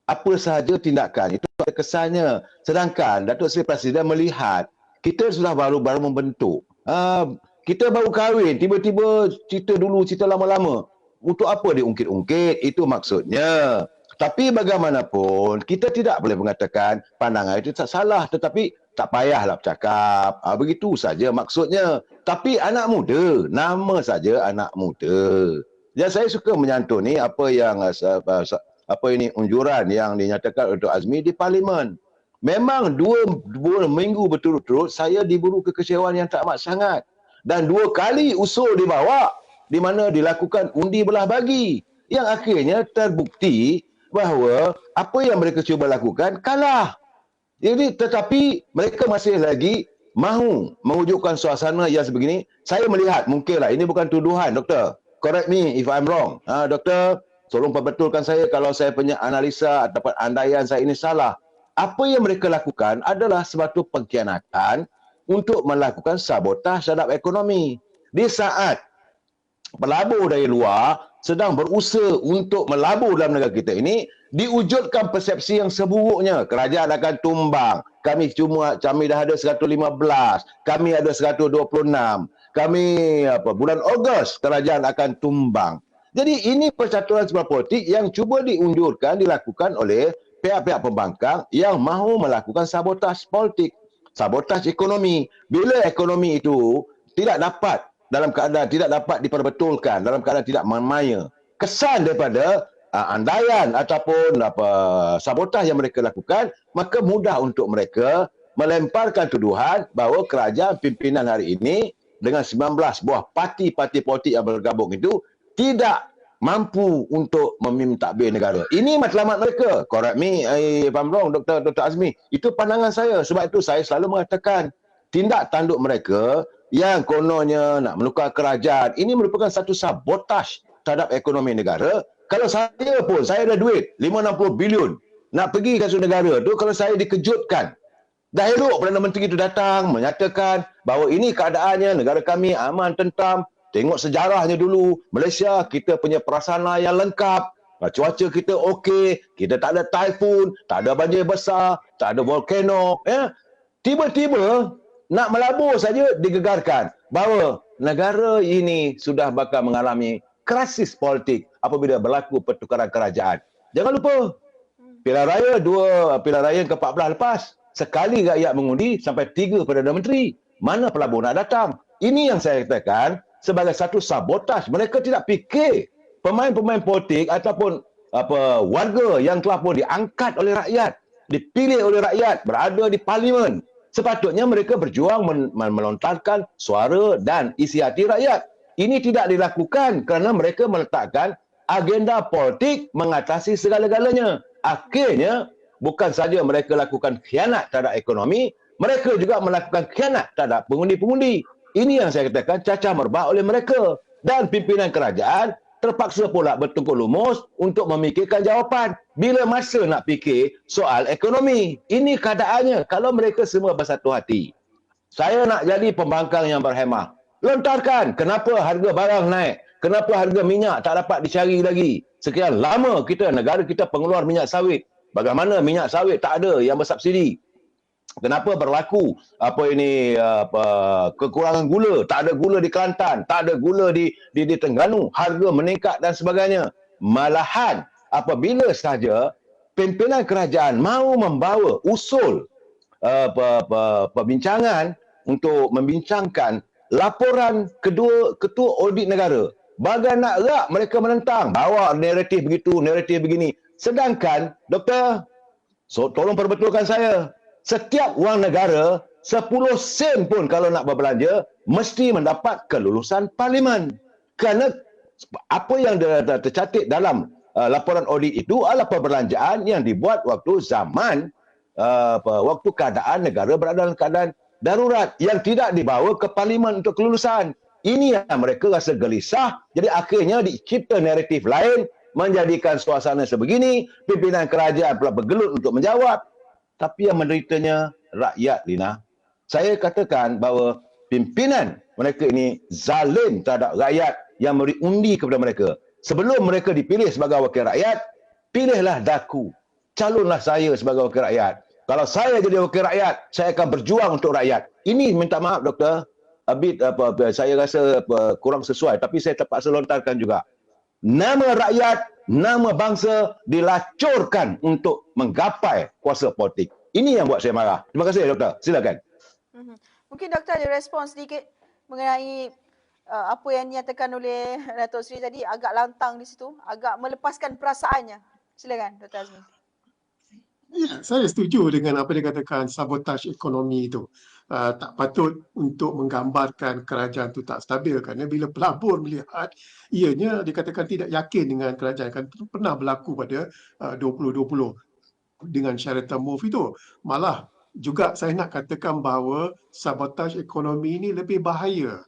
Apa sahaja tindakan itu ada kesannya. Sedangkan Datuk Seri Presiden melihat kita sudah baru-baru membentuk. Kita baru kahwin, tiba-tiba cerita dulu, cerita lama-lama. Untuk apa diungkit-ungkit? Itu maksudnya. Tapi bagaimanapun, kita tidak boleh mengatakan pandangan itu tak salah. Tetapi tak payahlah bercakap. Begitu saja maksudnya. Tapi anak muda, nama saja anak muda. Dan saya suka menyantuni apa yang unjuran yang dinyatakan oleh Dr. Azmi di Parlimen. Memang dua minggu berturut-turut saya diburu kekecewaan yang tak amat sangat. Dan 2 kali usul dibawa di mana dilakukan undi belah bagi. Yang akhirnya terbukti bahawa apa yang mereka cuba lakukan kalah. Jadi tetapi mereka masih lagi mahu mewujudkan suasana yang sebegini. Saya melihat mungkinlah ini bukan tuduhan, doktor. Correct me if I'm wrong. Doktor, tolong perbetulkan saya kalau saya punya analisa ataupun andaian saya ini salah. Apa yang mereka lakukan adalah suatu pengkhianatan untuk melakukan sabotaj terhadap ekonomi. Di saat pelabur dari luar sedang berusaha untuk melabur dalam negara kita ini, diwujudkan persepsi yang seburuknya. Kerajaan akan tumbang. Kami dah ada 115. Kami ada 126. Kami bulan Ogos kerajaan akan tumbang. Jadi ini percaturan sebuah politik yang cuba diunjurkan, dilakukan oleh pihak-pihak pembangkang yang mahu melakukan sabotaj politik, sabotaj ekonomi. Bila ekonomi itu tidak dapat dalam keadaan tidak dapat diperbetulkan, dalam keadaan tidak mamaya, kesan daripada andaian ataupun sabotaj yang mereka lakukan, maka mudah untuk mereka melemparkan tuduhan bahawa kerajaan pimpinan hari ini dengan 19 buah parti-parti politik yang bergabung itu tidak mampu untuk mentadbir negara. Ini matlamat mereka. Correct me if I'm wrong, Dr. Azmi. Itu pandangan saya. Sebab itu saya selalu mengatakan tindak tanduk mereka yang kononnya nak menukar kerajaan, ini merupakan satu sabotaj terhadap ekonomi negara. Kalau saya pun, saya ada duit 560 bilion nak pergi ke satu negara tu, kalau saya dikejutkan, dah elok Perdana Menteri itu datang menyatakan bahawa ini keadaannya, negara kami aman, tentram, tengok sejarahnya dulu, Malaysia kita punya prasarana yang lengkap, cuaca kita okey, kita tak ada taifun, tak ada banjir besar, tak ada volcano, ya. Tiba-tiba nak melabur saja digegarkan. bahawa negara ini sudah bakal mengalami krisis politik apabila berlaku pertukaran kerajaan. Jangan lupa, pilihan raya yang ke-14 lepas, sekali rakyat mengundi sampai 3 Perdana Menteri. Mana pelabur nak datang? Ini yang saya katakan sebagai satu sabotaj. Mereka tidak fikir pemain-pemain politik ataupun warga yang telah pun diangkat oleh rakyat, dipilih oleh rakyat, berada di parlimen. Sepatutnya mereka berjuang melontarkan suara dan isi hati rakyat. Ini tidak dilakukan kerana mereka meletakkan agenda politik mengatasi segala-galanya. Akhirnya, bukan saja mereka lakukan khianat terhadap ekonomi, mereka juga melakukan khianat terhadap pengundi-pengundi. Ini yang saya katakan cacah merbah oleh mereka. Dan pimpinan kerajaan terpaksa pula bertungkus lumus untuk memikirkan jawapan bila masa nak fikir soal ekonomi. Ini keadaannya kalau mereka semua bersatu hati. Saya nak jadi pembangkang yang berhemah. Lontarkan kenapa harga barang naik, kenapa harga minyak tak dapat dicari lagi. Sekian lama negara kita pengeluar minyak sawit. Bagaimana minyak sawit tak ada yang bersubsidi? Kenapa berlaku kekurangan gula? Tak ada gula di Kelantan, tak ada gula di Terengganu, harga meningkat dan sebagainya. Malahan apabila sahaja pimpinan kerajaan mahu membawa usul perbincangan untuk membincangkan laporan ketua audit negara, bagai nak rak mereka menentang, bawa naratif begitu, naratif begini. Sedangkan doktor, tolong perbetulkan saya, setiap wang negara 10 sen pun kalau nak berbelanja mesti mendapat kelulusan parlimen. Kerana apa yang tercatat dalam laporan audit itu adalah perbelanjaan yang dibuat waktu zaman waktu keadaan negara berada dalam keadaan darurat yang tidak dibawa ke parlimen untuk kelulusan. Ini yang mereka rasa gelisah. Jadi akhirnya dicipta naratif lain menjadikan suasana sebegini. Pimpinan kerajaan pula bergelut untuk menjawab. Tapi yang menderitanya rakyat, Lina. Saya katakan bahawa pimpinan mereka ini zalim terhadap rakyat yang memberi undi kepada mereka. Sebelum mereka dipilih sebagai wakil rakyat, pilihlah daku. Calonlah saya sebagai wakil rakyat. Kalau saya jadi wakil rakyat, saya akan berjuang untuk rakyat. Ini minta maaf, Doktor. Saya rasa kurang sesuai. Tapi saya terpaksa lontarkan juga. Nama rakyat, nama bangsa dilacurkan untuk menggapai kuasa politik. Ini yang buat saya marah. Terima kasih, Doktor. Silakan. Mungkin Doktor ada respon sedikit mengenai apa yang dinyatakan oleh Dato' Sri tadi, agak lantang di situ, agak melepaskan perasaannya. Silakan, Dr. Azmi. Ya, saya setuju dengan apa dikatakan sabotaj ekonomi itu. Tak patut untuk menggambarkan kerajaan itu tak stabil, kerana bila pelabur melihat ianya dikatakan tidak yakin dengan kerajaan, kan pernah berlaku pada 2020 dengan Sheraton Move itu. Malah juga saya nak katakan bahawa sabotaj ekonomi ini lebih bahaya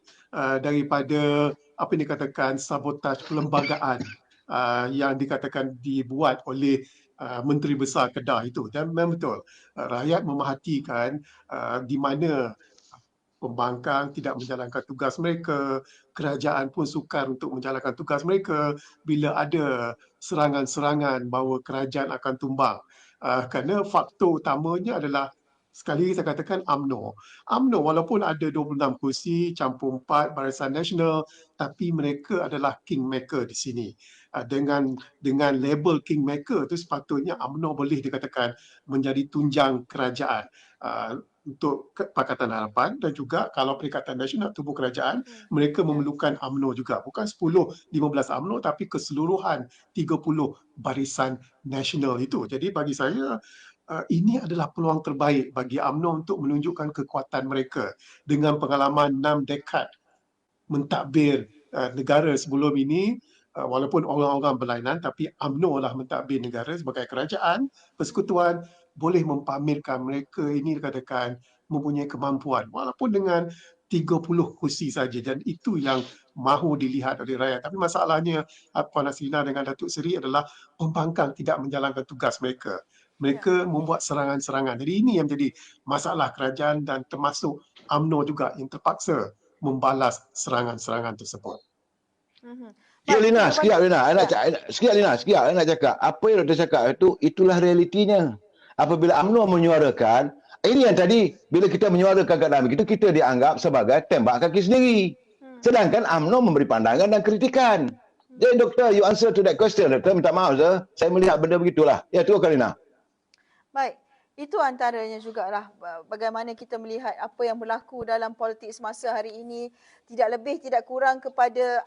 daripada apa yang dikatakan sabotaj perlembagaan yang dikatakan dibuat oleh Menteri Besar Kedah itu. Dan memang betul, rakyat memerhatikan di mana pembangkang tidak menjalankan tugas mereka, kerajaan pun sukar untuk menjalankan tugas mereka bila ada serangan-serangan bahawa kerajaan akan tumbang. Kerana faktor utamanya adalah, sekali lagi saya katakan, UMNO. UMNO walaupun ada 26 kursi, campur 4 Barisan Nasional, tapi mereka adalah kingmaker di sini. Dengan label kingmaker itu sepatutnya UMNO boleh dikatakan menjadi tunjang kerajaan untuk Pakatan Harapan, dan juga kalau Perikatan Nasional tubuh kerajaan, mereka memerlukan UMNO juga. Bukan 10-15 UMNO tapi keseluruhan 30 Barisan Nasional itu. Jadi bagi saya, ini adalah peluang terbaik bagi UMNO untuk menunjukkan kekuatan mereka dengan pengalaman 6 dekad mentadbir negara sebelum ini. Walaupun orang-orang berlainan, tapi UMNO lah mentadbir negara sebagai kerajaan persekutuan, boleh mempamerkan mereka ini dikatakan mempunyai kemampuan walaupun dengan 30 kursi saja, dan itu yang mahu dilihat oleh rakyat. Tapi masalahnya Puan Haslinah dengan Datuk Seri adalah pembangkang tidak menjalankan tugas mereka. Mereka membuat serangan-serangan. Jadi ini yang menjadi masalah kerajaan, dan termasuk UMNO juga yang terpaksa membalas serangan-serangan tersebut. Ya, Lina, sekejap Lina. Saya nak cakap. Apa yang Dr. cakap itulah realitinya. Apabila UMNO menyuarakan, Ini yang tadi, bila kita menyuarakan keadaan begitu, kita dianggap sebagai tembak kaki sendiri. Sedangkan UMNO memberi pandangan dan kritikan. Jadi doktor, you answer to that question. Doktor, minta maaf, sir. Saya melihat benda begitulah. Ya, tu Karina. Baik, itu antaranya jugalah bagaimana kita melihat apa yang berlaku dalam politik semasa hari ini, tidak lebih tidak kurang kepada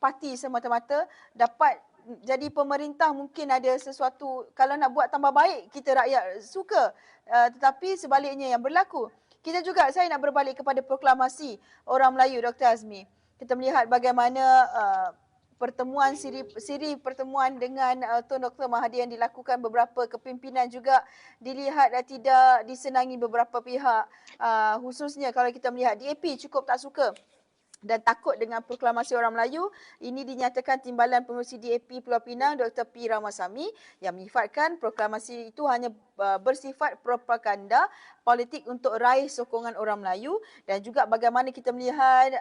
parti semata-mata dapat jadi pemerintah. Mungkin ada sesuatu, kalau nak buat tambah baik, kita rakyat suka. Tetapi sebaliknya yang berlaku. Kita juga, saya nak berbalik kepada proklamasi orang Melayu, Dr. Azmi. Kita melihat bagaimana pertemuan siri pertemuan dengan Tun Dr. Mahathir yang dilakukan beberapa kepimpinan juga dilihat tidak disenangi beberapa pihak, khususnya kalau kita melihat DAP cukup tak suka dan takut dengan proklamasi orang Melayu. Ini dinyatakan Timbalan Pengerusi DAP Pulau Pinang Dr. P. Ramasamy yang menyifatkan proklamasi itu hanya bersifat propaganda politik untuk raih sokongan orang Melayu. Dan juga bagaimana kita melihat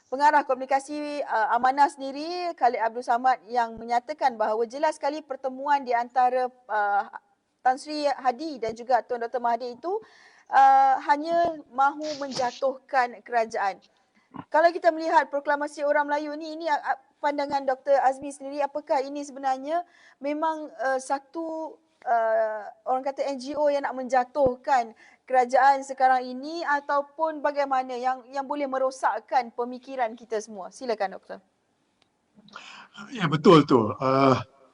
pengarah komunikasi Amanah sendiri, Khalid Abdul Samad, yang menyatakan bahawa jelas sekali pertemuan di antara Tan Sri Hadi dan juga Tun Dr. Mahathir itu hanya mahu menjatuhkan kerajaan. Kalau kita melihat proklamasi orang Melayu ini pandangan Dr. Azmi sendiri, apakah ini sebenarnya memang satu orang kata NGO yang nak menjatuhkan kerajaan sekarang ini, ataupun bagaimana yang boleh merosakkan pemikiran kita semua? Silakan doktor. Ya, betul tu.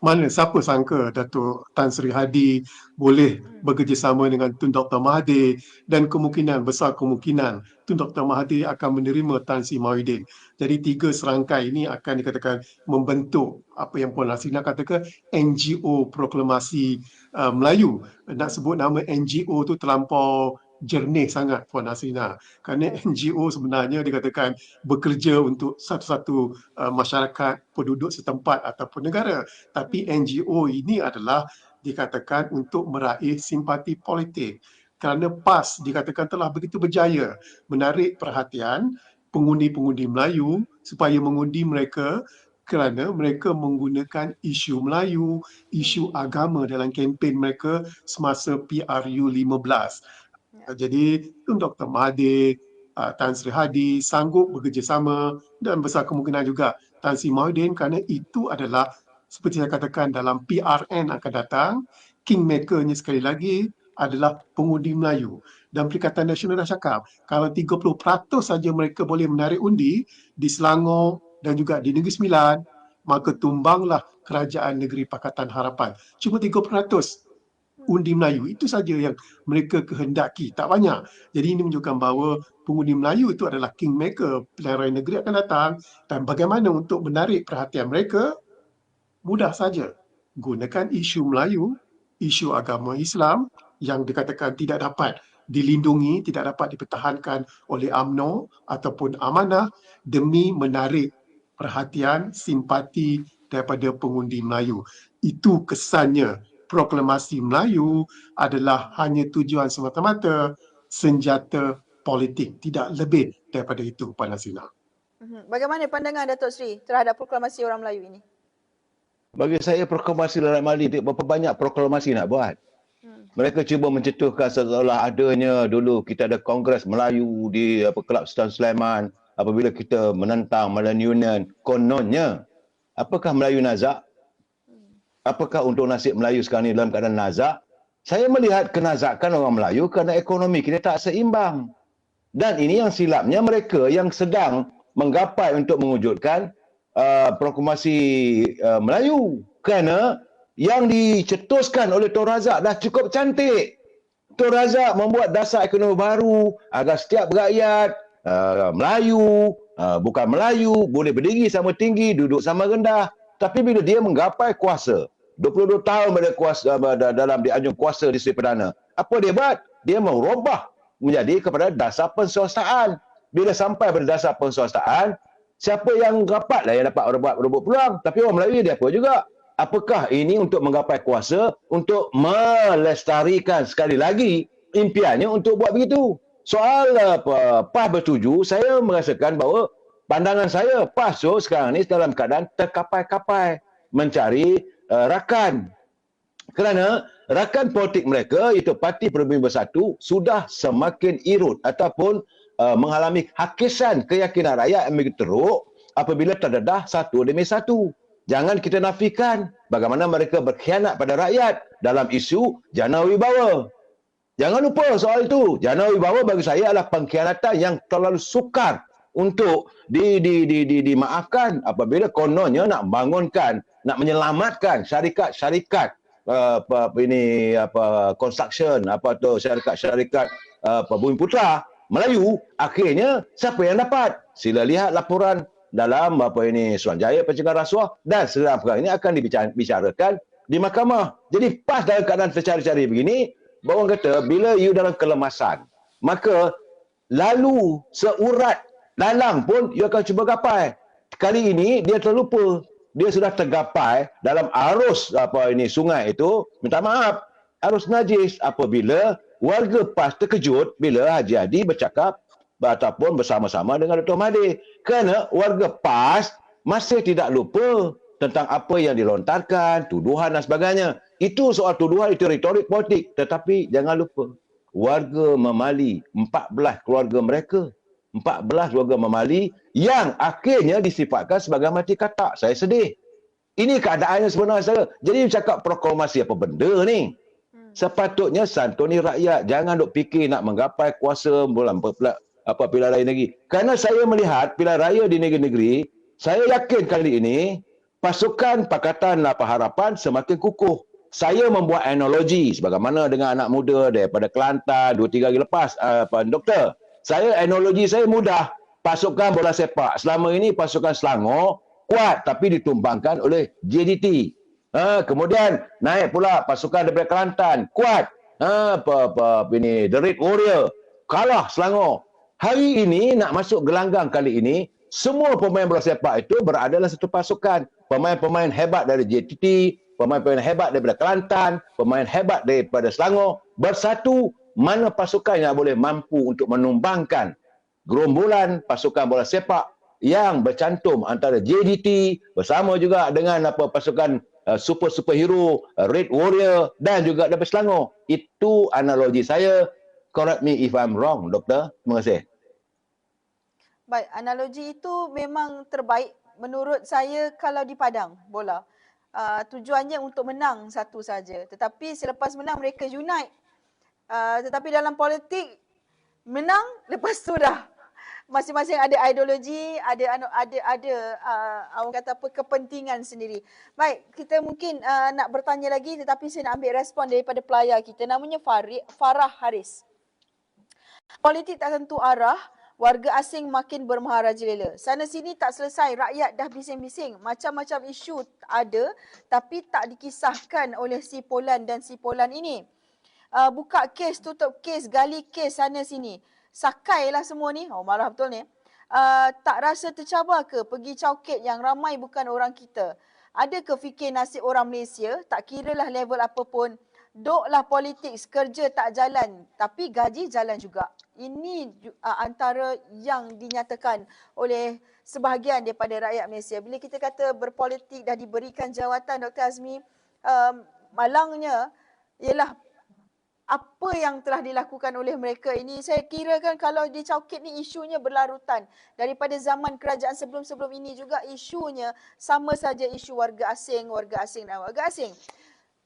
Mana siapa sangka Datuk Tan Sri Hadi boleh bekerjasama dengan Tun Dr. Mahathir, dan besar kemungkinan Tun Dr. Mahathir akan menerima Tan Sri Mahyudin. Jadi tiga serangkai ini akan dikatakan membentuk apa yang Puan Hasina katakan NGO Proklamasi Melayu. Nak sebut nama NGO tu terlampau jernih sangat Puan Hasina, kerana NGO sebenarnya dikatakan bekerja untuk satu-satu masyarakat penduduk setempat ataupun negara, tapi NGO ini adalah dikatakan untuk meraih simpati politik, kerana PAS dikatakan telah begitu berjaya menarik perhatian pengundi-pengundi Melayu supaya mengundi mereka kerana mereka menggunakan isu Melayu, isu agama dalam kempen mereka semasa PRU 15. Jadi Tun Dr. Mahathir, Tan Sri Hadi sanggup bekerjasama, dan besar kemungkinan juga Tan Sri Mahyudin, kerana itu adalah seperti saya katakan dalam PRN akan datang, kingmakernya sekali lagi adalah pengundi Melayu. Dan Perikatan Nasional dah cakap, kalau 30% saja mereka boleh menarik undi di Selangor dan juga di Negeri Sembilan, maka tumbanglah kerajaan negeri Pakatan Harapan. Cuma 30% undi Melayu, itu saja yang mereka kehendaki, tak banyak. Jadi ini menunjukkan bahawa pengundi Melayu itu adalah kingmaker pilihan raya negeri akan datang, dan bagaimana untuk menarik perhatian mereka? Mudah saja, gunakan isu Melayu, isu agama Islam yang dikatakan tidak dapat dilindungi, tidak dapat dipertahankan oleh UMNO ataupun Amanah, demi menarik perhatian, simpati daripada pengundi Melayu. Itu kesannya. Proklamasi Melayu adalah hanya tujuan semata-mata senjata politik, tidak lebih daripada itu, Puan Hasina. Bagaimana pandangan Datuk Sri terhadap proklamasi orang Melayu ini? Bagi saya proklamasi dalam hal ini, berapa banyak proklamasi nak buat? Mereka cuba mencetuskan seolah adanya dulu kita ada Kongres Melayu di Kelab Sultan Sulaiman apabila kita menentang Malayan Union. Kononnya, apakah Melayu nazak? Apakah untuk nasib Melayu sekarang ini dalam keadaan nazak? Saya melihat kenazakan orang Melayu kerana ekonomi kita tak seimbang. Dan ini yang silapnya mereka yang sedang menggapai untuk mewujudkan proklamasi Melayu. Kerana yang dicetuskan oleh Tun Razak dah cukup cantik. Tun Razak membuat dasar ekonomi baru agar setiap rakyat Melayu, bukan Melayu, boleh berdiri sama tinggi, duduk sama rendah. Tapi bila dia menggapai kuasa, 22 tahun berada kuasa dalam dianjung kuasa di Seri Perdana, apa dia buat? Dia merubah menjadi kepada dasar penswastaan. Bila sampai pada dasar penswastaan, siapa yang rapatlah yang dapat rebut peluang. Tapi orang Melayu dia apa juga? Apakah ini untuk menggapai kuasa, untuk melestarikan sekali lagi impiannya untuk buat begitu? Soal PAS bertuju, saya merasakan bahawa pandangan saya, PAS sekarang ni dalam keadaan terkapai-kapai mencari rakan. Kerana rakan politik mereka, itu Parti Peribumi Bersatu, sudah semakin irut ataupun mengalami hakisan keyakinan rakyat yang begitu teruk apabila terdedah satu demi satu. Jangan kita nafikan bagaimana mereka berkhianat pada rakyat dalam isu jana wibawa. Jangan lupa soal itu. Jana wibawa bagi saya adalah pengkhianatan yang terlalu sukar untuk dimaafkan apabila kononnya nak bangunkan, nak menyelamatkan syarikat-syarikat construction, syarikat-syarikat Bumi Putra Melayu. Akhirnya siapa yang dapat? Sila lihat laporan dalam Suruhanjaya Pencegahan Rasuah, dan segala perkara ini akan dibicarakan di mahkamah. Jadi pas dalam keadaan tercari-cari begini, orang kata bila you dalam kelemasan, maka lalu seurat lalang pun you akan cuba gapai. Kali ini dia terlupa. Dia sudah tergapai dalam arus sungai itu, minta maaf, arus najis, apabila warga PAS terkejut bila Haji Hadi bercakap ataupun bersama-sama dengan Dr. Mahathir. Kerana warga PAS masih tidak lupa tentang apa yang dilontarkan, tuduhan dan sebagainya. Itu soal tuduhan, itu retorik politik. Tetapi jangan lupa, warga Memali, 14 keluarga mereka, 14 keluarga Memali yang akhirnya disifatkan sebagai mati katak. Saya sedih. Ini keadaannya sebenarnya saya. Jadi cakap proklamasi apa benda ni? Sepatutnya santuni rakyat. Jangan duk fikir nak menggapai kuasa bulan pilihan raya lagi. Kerana saya melihat pilihan raya di negeri-negeri, saya yakin kali ini pasukan Pakatan Harapan semakin kukuh. Saya membuat analogi sebagaimana dengan anak muda daripada Kelantan 2-3 hari lepas, doktor. Analogi saya mudah. Pasukan bola sepak selama ini pasukan Selangor kuat tapi ditumbangkan oleh JDT. Kemudian naik pula pasukan daripada Kelantan kuat. The Red Warrior kalah Selangor. Hari ini nak masuk gelanggang kali ini, semua pemain bola sepak itu berada dalam satu pasukan. Pemain-pemain hebat dari JTT, pemain-pemain hebat daripada Kelantan, pemain hebat daripada Selangor bersatu. Mana pasukan yang boleh mampu untuk menumbangkan gerombolan pasukan bola sepak yang bercantum antara JDT bersama juga dengan pasukan superhero Red Warrior dan juga daripada Selangor. Itu analogi saya. Correct me if I'm wrong, doktor. Terima kasih. Baik, analogi itu memang terbaik menurut saya kalau di padang bola. Tujuannya untuk menang satu saja. Tetapi selepas menang mereka unite. Tetapi dalam politik menang lepas tu dah masing-masing ada ideologi, ada orang kata apa, kepentingan sendiri. Baik, kita mungkin nak bertanya lagi, tetapi saya nak ambil respon daripada pelayar kita, namanya Farah Haris. Politik tak tentu arah, warga asing makin bermaharajalela. Sana sini tak selesai, rakyat dah bising-bising. Macam-macam isu ada tapi tak dikisahkan oleh si Polan dan si Polan ini. Buka kes, tutup kes, gali kes sana sini. Sakailah semua ni. Oh, marah betul ni. Tak rasa tercabar ke pergi cauket yang ramai bukan orang kita? Ada ke fikir nasib orang Malaysia? Tak kiralah level apapun. Duklah politik, kerja tak jalan. Tapi gaji jalan juga. Ini antara yang dinyatakan oleh sebahagian daripada rakyat Malaysia. Bila kita kata berpolitik dah diberikan jawatan, Dr. Azmi, malangnya ialah apa yang telah dilakukan oleh mereka ini. Saya kira kan kalau di cauket ni isunya berlarutan. Daripada zaman kerajaan sebelum-sebelum ini juga isunya sama saja, isu warga asing dan warga asing.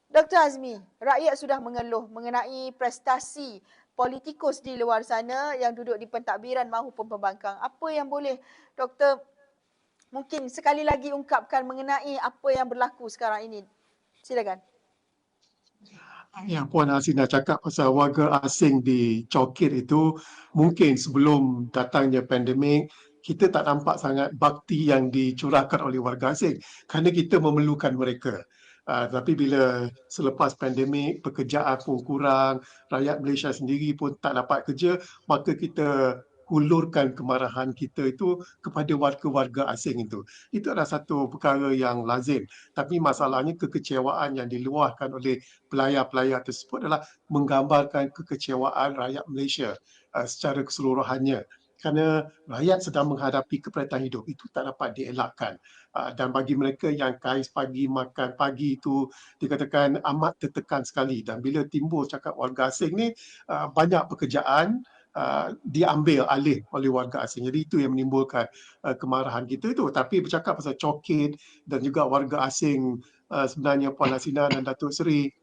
Dr. Azmi, rakyat sudah mengeluh mengenai prestasi politikus di luar sana yang duduk di pentadbiran maupun pembangkang. Apa yang boleh Doktor mungkin sekali lagi ungkapkan mengenai apa yang berlaku sekarang ini? Silakan. Yang Puan Hasina cakap pasal warga asing di cauket itu, mungkin sebelum datangnya pandemik, kita tak nampak sangat bakti yang dicurahkan oleh warga asing kerana kita memerlukan mereka. Tapi bila selepas pandemik, pekerjaan pun kurang, rakyat Malaysia sendiri pun tak dapat kerja, maka kita hulurkan kemarahan kita itu kepada warga-warga asing itu. Itu adalah satu perkara yang lazim. Tapi masalahnya kekecewaan yang diluahkan oleh pelayar-pelayar tersebut adalah menggambarkan kekecewaan rakyat Malaysia secara keseluruhannya. kerana rakyat sedang menghadapi keperluan hidup. Itu tak dapat dielakkan. Dan bagi mereka yang kais pagi, makan pagi itu dikatakan amat tertekan sekali. Dan bila timbul cakap warga asing ni, banyak pekerjaan diambil alih oleh warga asing. Jadi itu yang menimbulkan kemarahan kita itu. Tapi bercakap pasal cokit dan juga warga asing, sebenarnya Puan Hasina dan Datuk Seri,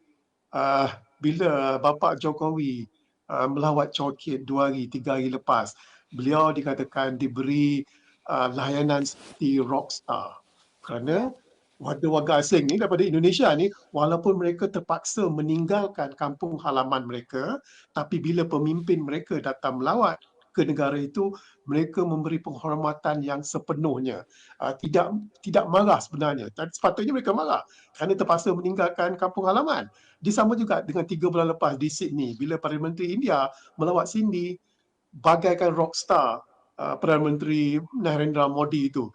bila Bapa Jokowi melawat Chowkit 2 hari, 3 hari lepas, beliau dikatakan diberi layanan seperti rockstar. Kerana warga-warga asing ni daripada Indonesia ni, walaupun mereka terpaksa meninggalkan kampung halaman mereka, tapi bila pemimpin mereka datang melawat ke negara itu, mereka memberi penghormatan yang sepenuhnya. Tidak marah sebenarnya. Sepatutnya mereka marah kerana terpaksa meninggalkan kampung halaman. Disama juga dengan 3 bulan lepas di Sydney, bila Perdana Menteri India melawat Sydney bagaikan rockstar, Perdana Menteri Narendra Modi itu,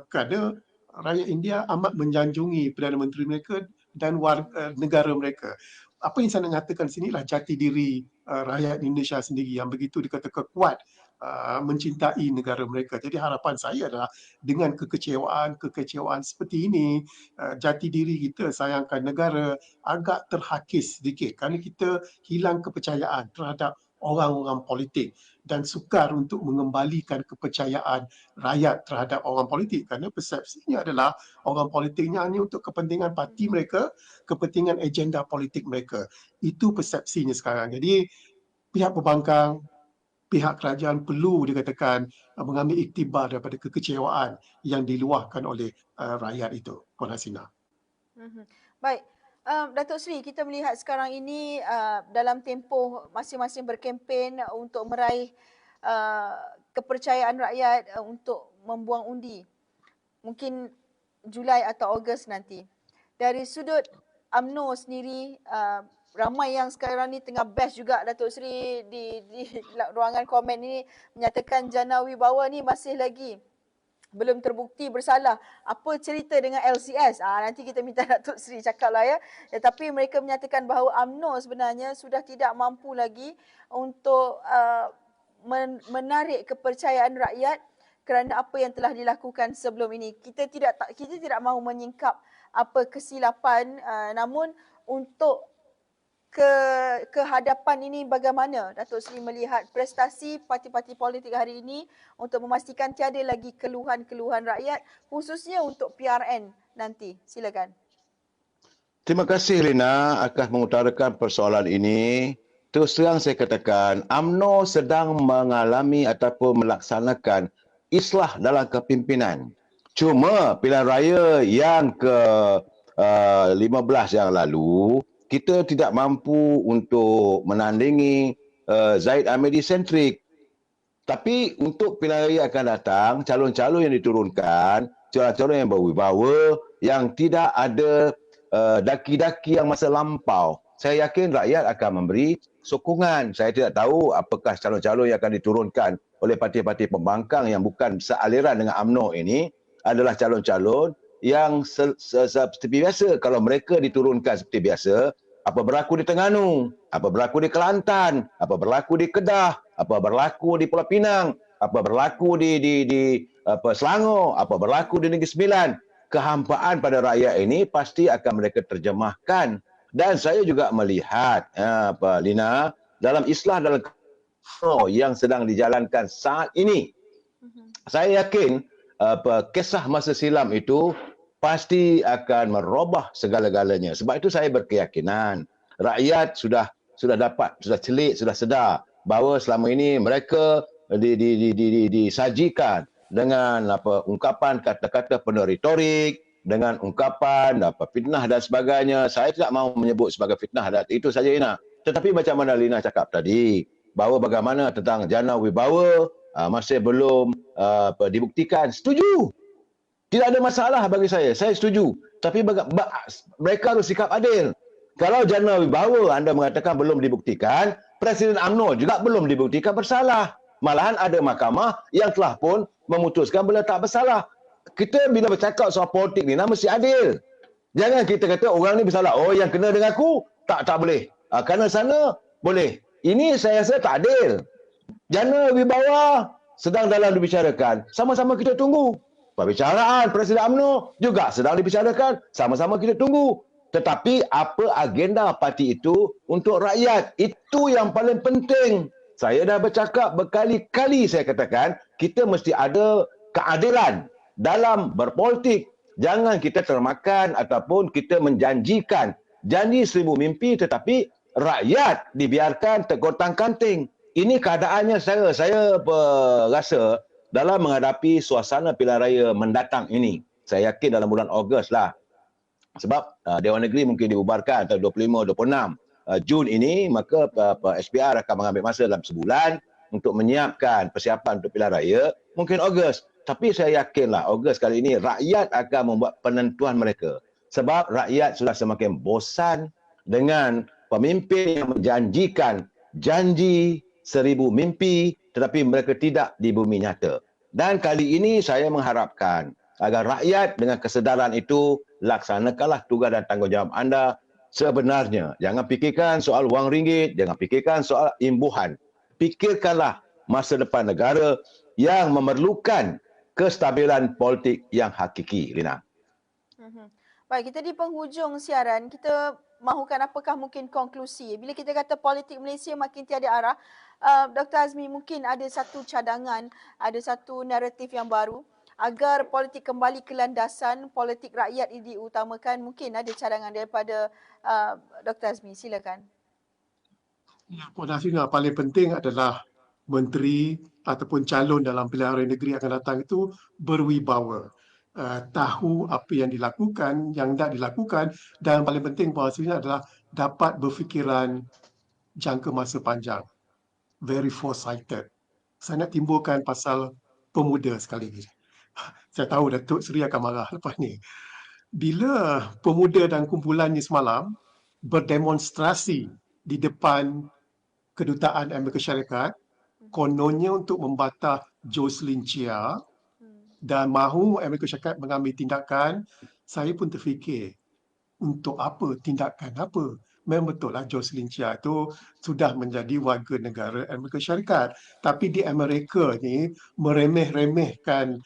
kerana rakyat India amat menjanjungi Perdana Menteri mereka dan negara mereka. Apa yang saya nak nyatakan di sini lah jati diri rakyat Indonesia sendiri yang begitu dikatakan kuat mencintai negara mereka. Jadi harapan saya adalah dengan kekecewaan seperti ini, jati diri kita sayangkan negara agak terhakis sedikit kerana kita hilang kepercayaan terhadap orang-orang politik dan sukar untuk mengembalikan kepercayaan rakyat terhadap orang politik kerana persepsinya adalah orang politiknya hanya untuk kepentingan parti mereka, kepentingan agenda politik mereka. Itu persepsinya sekarang. Jadi pihak pembangkang, pihak kerajaan perlu dikatakan mengambil iktibar daripada kekecewaan yang diluahkan oleh rakyat itu. Puan Hasina. Baik. Datuk Seri, kita melihat sekarang ini dalam tempoh masing-masing berkempen untuk meraih kepercayaan rakyat untuk membuang undi. Mungkin Julai atau Ogos nanti. Dari sudut UMNO sendiri, ramai yang sekarang ni tengah bash juga Datuk Seri di ruangan komen ini menyatakan Jana Wibawa ni masih lagi belum terbukti bersalah. Apa cerita dengan LCS? Nanti kita minta Datuk Seri cakaplah ya. Tapi mereka menyatakan bahawa UMNO sebenarnya sudah tidak mampu lagi untuk menarik kepercayaan rakyat kerana apa yang telah dilakukan sebelum ini. Kita tidak mahu menyingkap apa kesilapan, namun untuk kehadapan ini bagaimana Datuk Seri melihat prestasi parti-parti politik hari ini untuk memastikan tiada lagi keluhan-keluhan rakyat khususnya untuk PRN nanti. Silakan. Terima kasih Lina akan mengutarakan persoalan ini. Terus terang saya katakan UMNO sedang mengalami ataupun melaksanakan islah dalam kepimpinan. Cuma pilihan raya yang ke-15 yang lalu kita tidak mampu untuk menandingi Zaid Ahmadi sentrik. Tapi untuk pilihan raya akan datang, calon-calon yang diturunkan, calon-calon yang berwibawa, yang tidak ada daki-daki yang masa lampau. Saya yakin rakyat akan memberi sokongan. Saya tidak tahu apakah calon-calon yang akan diturunkan oleh parti-parti pembangkang yang bukan sealiran dengan UMNO ini adalah calon-calon yang seperti biasa. Kalau mereka diturunkan seperti biasa, apa berlaku di Terengganu, apa berlaku di Kelantan, apa berlaku di Kedah, apa berlaku di Pulau Pinang, apa berlaku di Selangor, apa berlaku di Negeri Sembilan, kehampaan pada rakyat ini pasti akan mereka terjemahkan. Dan saya juga melihat Lina, dalam islah dalam yang sedang dijalankan saat ini, saya yakin kisah masa silam itu pasti akan merubah segala-galanya. Sebab itu saya berkeyakinan rakyat sudah celik, sudah sedar bahawa selama ini mereka disajikan dengan ungkapan kata-kata penuh retorik, dengan ungkapan fitnah dan sebagainya. Saya tidak mahu menyebut sebagai fitnah, dan itu saja Lina. Tetapi macam mana Lina cakap tadi, bahawa bagaimana tentang Jana Wibawa masih belum dibuktikan. Setuju. Tidak ada masalah bagi saya setuju. Tapi mereka harus sikap adil. Kalau Jana Wibawa anda mengatakan belum dibuktikan, Presiden UMNO juga belum dibuktikan bersalah. Malahan ada mahkamah yang telah pun memutuskan beliau tak bersalah. Kita bila bercakap soal politik ni mesti adil. Jangan kita kata orang ni bersalah. Oh, yang kena dengan aku tak boleh. Kerana sana boleh. Ini saya rasa tak adil. Jana Wibawa sedang dalam dibicarakan, sama-sama kita tunggu. Pembicaraan Presiden UMNO juga sedang dibicarakan, sama-sama kita tunggu. Tetapi apa agenda parti itu untuk rakyat? Itu yang paling penting. Saya dah bercakap berkali-kali, saya katakan, kita mesti ada keadilan dalam berpolitik. Jangan kita termakan ataupun kita menjanjikan janji 1000 mimpi tetapi rakyat dibiarkan tergontang-ganting. Ini keadaannya saya rasa dalam menghadapi suasana pilihan raya mendatang ini. Saya yakin dalam bulan Ogos lah. Sebab Dewan Negeri mungkin dibubarkan antara 25-26 Jun ini, maka SPR akan mengambil masa dalam sebulan untuk menyiapkan persiapan untuk pilihan raya. Mungkin Ogos. Tapi saya yakinlah Ogos kali ini rakyat akan membuat penentuan mereka. Sebab rakyat sudah semakin bosan dengan pemimpin yang menjanjikan janji 1000 mimpi tetapi mereka tidak di bumi nyata. Dan kali ini saya mengharapkan agar rakyat dengan kesedaran itu laksanakanlah tugas dan tanggungjawab anda sebenarnya. Jangan fikirkan soal wang ringgit, jangan fikirkan soal imbuhan. Fikirkanlah masa depan negara yang memerlukan kestabilan politik yang hakiki, Lina. Baik, kita di penghujung siaran, kita mahukan apakah mungkin konklusi. Bila kita kata politik Malaysia makin tiada arah, Dr. Azmi mungkin ada satu cadangan, ada satu naratif yang baru agar politik kembali ke landasan, politik rakyat ini diutamakan. Mungkin ada cadangan daripada Dr. Azmi, silakan. Ya, Puan Hasina, paling penting adalah menteri ataupun calon dalam pilihan raya negeri akan datang itu berwibawa. Tahu apa yang dilakukan, yang tidak dilakukan, dan paling penting Puan Hasina adalah dapat berfikiran jangka masa panjang. Very foresighted. Saya nak timbulkan pasal pemuda sekali lagi. Saya tahu Datuk Seri akan marah lepas ni. Bila pemuda dan kumpulannya semalam berdemonstrasi di depan Kedutaan Amerika Syarikat, kononnya untuk membantah Jocelyn Chia dan mahu Amerika Syarikat mengambil tindakan, saya pun terfikir, untuk apa? Tindakan apa? Memang betul lah Jocelyn Chia itu sudah menjadi warga negara Amerika Syarikat. Tapi di Amerika ni meremeh-remehkan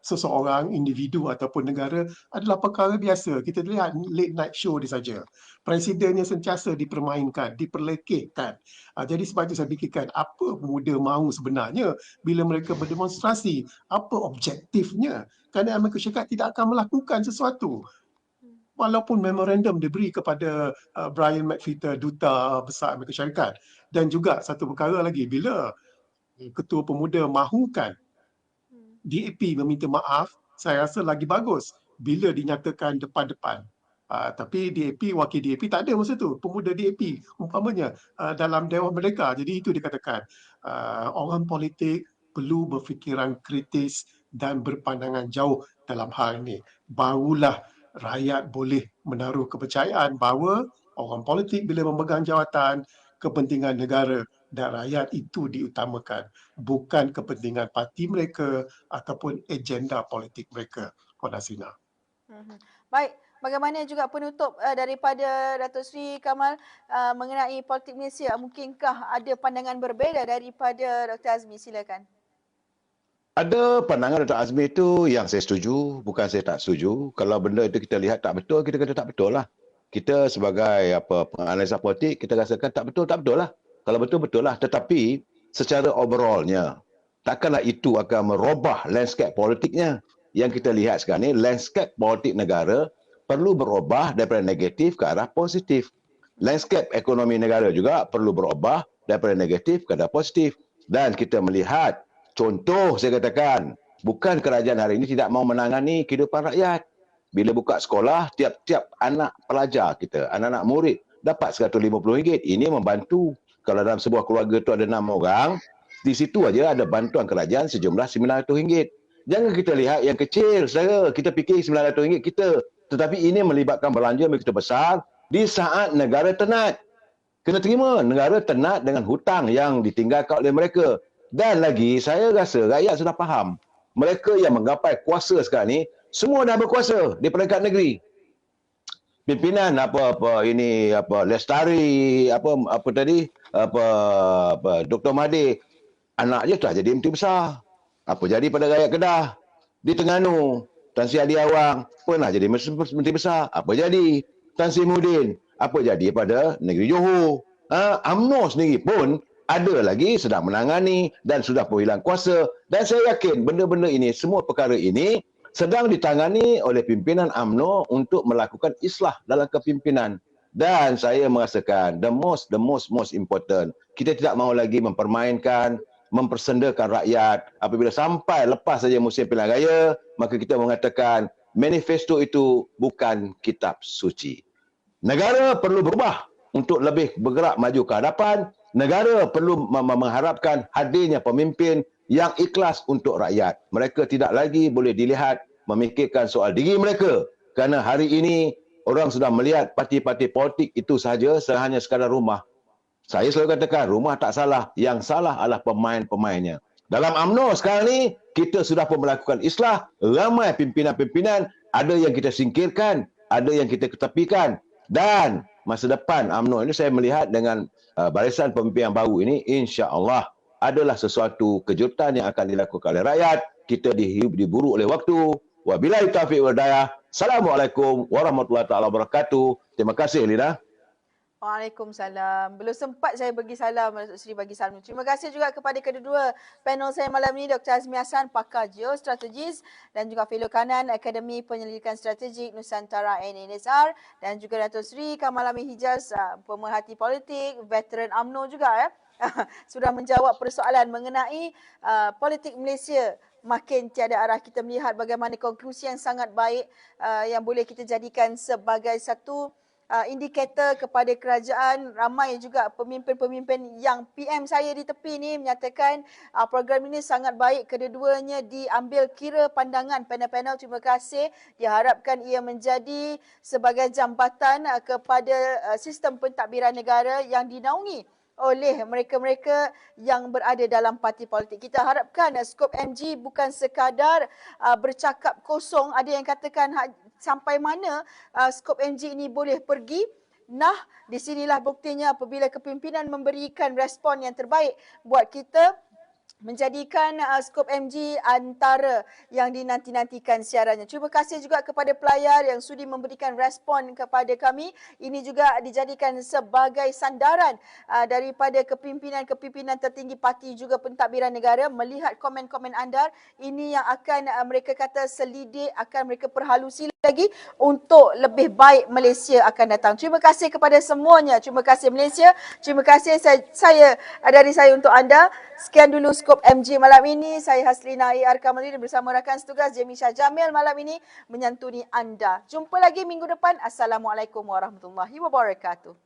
seseorang, individu ataupun negara adalah perkara biasa. Kita lihat late night show dia saja. Presidennya sentiasa dipermainkan, diperlekehkan. Jadi sebab itu saya fikirkan apa pemuda mahu sebenarnya bila mereka berdemonstrasi? Apa objektifnya? Kerana Amerika Syarikat tidak akan melakukan sesuatu. Walaupun memorandum diberi kepada Brian McFetter, Duta Besar Amerika Syarikat. Dan juga satu perkara lagi, bila Ketua Pemuda mahukan DAP meminta maaf, saya rasa lagi bagus bila dinyatakan depan-depan. Tapi DAP, wakil DAP tak ada masa tu, pemuda DAP umpamanya dalam Dewan Merdeka. Jadi itu dikatakan orang politik perlu berfikiran kritis dan berpandangan jauh dalam hal ini. Barulah rakyat boleh menaruh kepercayaan bahawa orang politik bila memegang jawatan, kepentingan negara dan rakyat itu diutamakan, bukan kepentingan parti mereka ataupun agenda politik mereka. Puan Hasina. Baik, bagaimana juga penutup daripada Datuk Seri Kamal mengenai politik Malaysia? Mungkinkah ada pandangan berbeza daripada Dr. Azmi? Silakan. Ada pandangan Dr. Azmi itu yang saya setuju, bukan saya tak setuju. Kalau benda itu kita lihat tak betul, kita kata tak betul lah. Kita sebagai penganalisa politik, kita rasakan tak betul lah. Kalau betul, betul lah. Tetapi secara overallnya, takkanlah itu akan merubah landscape politiknya. Yang kita lihat sekarang ni, landscape politik negara perlu berubah daripada negatif ke arah positif. Landscape ekonomi negara juga perlu berubah daripada negatif ke arah positif. Dan kita melihat contoh, saya katakan, bukan kerajaan hari ini tidak mau menangani kehidupan rakyat. Bila buka sekolah, tiap-tiap anak pelajar kita, anak-anak murid, dapat RM150. Ini membantu. Kalau dalam sebuah keluarga itu ada 6 orang, di situ aja ada bantuan kerajaan sejumlah RM900. Jangan kita lihat yang kecil, saudara. Kita fikir RM900 kita. Tetapi ini melibatkan belanja begitu besar di saat negara tenat. Kena terima, negara tenat dengan hutang yang ditinggalkan oleh mereka. Dan lagi, saya rasa rakyat sudah faham. Mereka yang menggapai kuasa sekarang ni, semua dah berkuasa di peringkat negeri. Pimpinan Lestari, Dr. Mahathir, anak dia telah jadi Menteri Besar. Apa jadi pada rakyat Kedah? Di Terengganu, Tan Sri Adi Awang pernah jadi Menteri Besar. Apa jadi? Tan Sri Muhyiddin, apa jadi pada negeri Johor? UMNO sendiri pun ada lagi sedang menangani dan sudah pun hilang kuasa. Dan saya yakin benda-benda ini, semua perkara ini sedang ditangani oleh pimpinan UMNO untuk melakukan islah dalam kepimpinan. Dan saya merasakan the most important, kita tidak mahu lagi mempermainkan, mempersendakan rakyat. Apabila sampai lepas saja musim pilihan raya, maka kita mengatakan manifesto itu bukan kitab suci. Negara perlu berubah untuk lebih bergerak maju ke hadapan. Negara perlu mengharapkan hadirnya pemimpin yang ikhlas untuk rakyat. Mereka tidak lagi boleh dilihat memikirkan soal diri mereka. Kerana hari ini orang sudah melihat parti-parti politik itu sahaja hanya sekadar rumah. Saya selalu katakan rumah tak salah, yang salah adalah pemain-pemainnya. Dalam UMNO sekarang ni, kita sudah pun melakukan islah, ramai pimpinan-pimpinan, ada yang kita singkirkan, ada yang kita ketepikan. Dan masa depan UMNO ini saya melihat dengan barisan pemimpin yang baru ini, insya-Allah adalah sesuatu kejutan yang akan dilakukan oleh rakyat. Kita diburu oleh waktu. Wabillahi taufiq wal hidayah. Assalamualaikum warahmatullahi taala wabarakatuh. Terima kasih Lina. Waalaikumsalam. Belum sempat saya bagi salam, Datuk Seri bagi salam. Terima kasih juga kepada kedua-dua panel saya malam ini, Dr. Azmi Hassan, pakar geostrategis dan juga fellow kanan Akademi Penyelidikan Strategik Nusantara NNSR, dan juga Datuk Seri Kamal Amin Hijaz, pemerhati politik, veteran UMNO juga sudah menjawab persoalan mengenai politik Malaysia makin tiada arah. Kita melihat bagaimana konklusi yang sangat baik yang boleh kita jadikan sebagai satu indikator kepada kerajaan. Ramai juga pemimpin-pemimpin yang PM saya di tepi ni menyatakan program ini sangat baik. Kedua-duanya diambil kira pandangan panel-panel. Terima kasih. Diharapkan ia menjadi sebagai jambatan kepada sistem pentadbiran negara yang dinaungi oleh mereka-mereka yang berada dalam parti politik. Kita harapkan skop MG bukan sekadar bercakap kosong. Ada yang katakan sampai mana skop MG ini boleh pergi. Nah, di sinilah buktinya apabila kepimpinan memberikan respon yang terbaik buat kita, menjadikan skop MG antara yang dinanti-nantikan siarannya. Terima kasih juga kepada pelayar yang sudi memberikan respon kepada kami. Ini juga dijadikan sebagai sandaran daripada kepimpinan-kepimpinan tertinggi parti juga pentadbiran negara. Melihat komen-komen anda, ini yang akan mereka kata selidik, akan mereka perhalusi lagi untuk lebih baik Malaysia akan datang. Terima kasih kepada semuanya. Terima kasih Malaysia. Terima kasih dari saya untuk anda. Sekian dulu skop MG malam ini. Saya Haslina A.R. Kamaludin bersama rakan setugas Jamie Shah Jamil malam ini menyantuni anda. Jumpa lagi minggu depan. Assalamualaikum warahmatullahi wabarakatuh.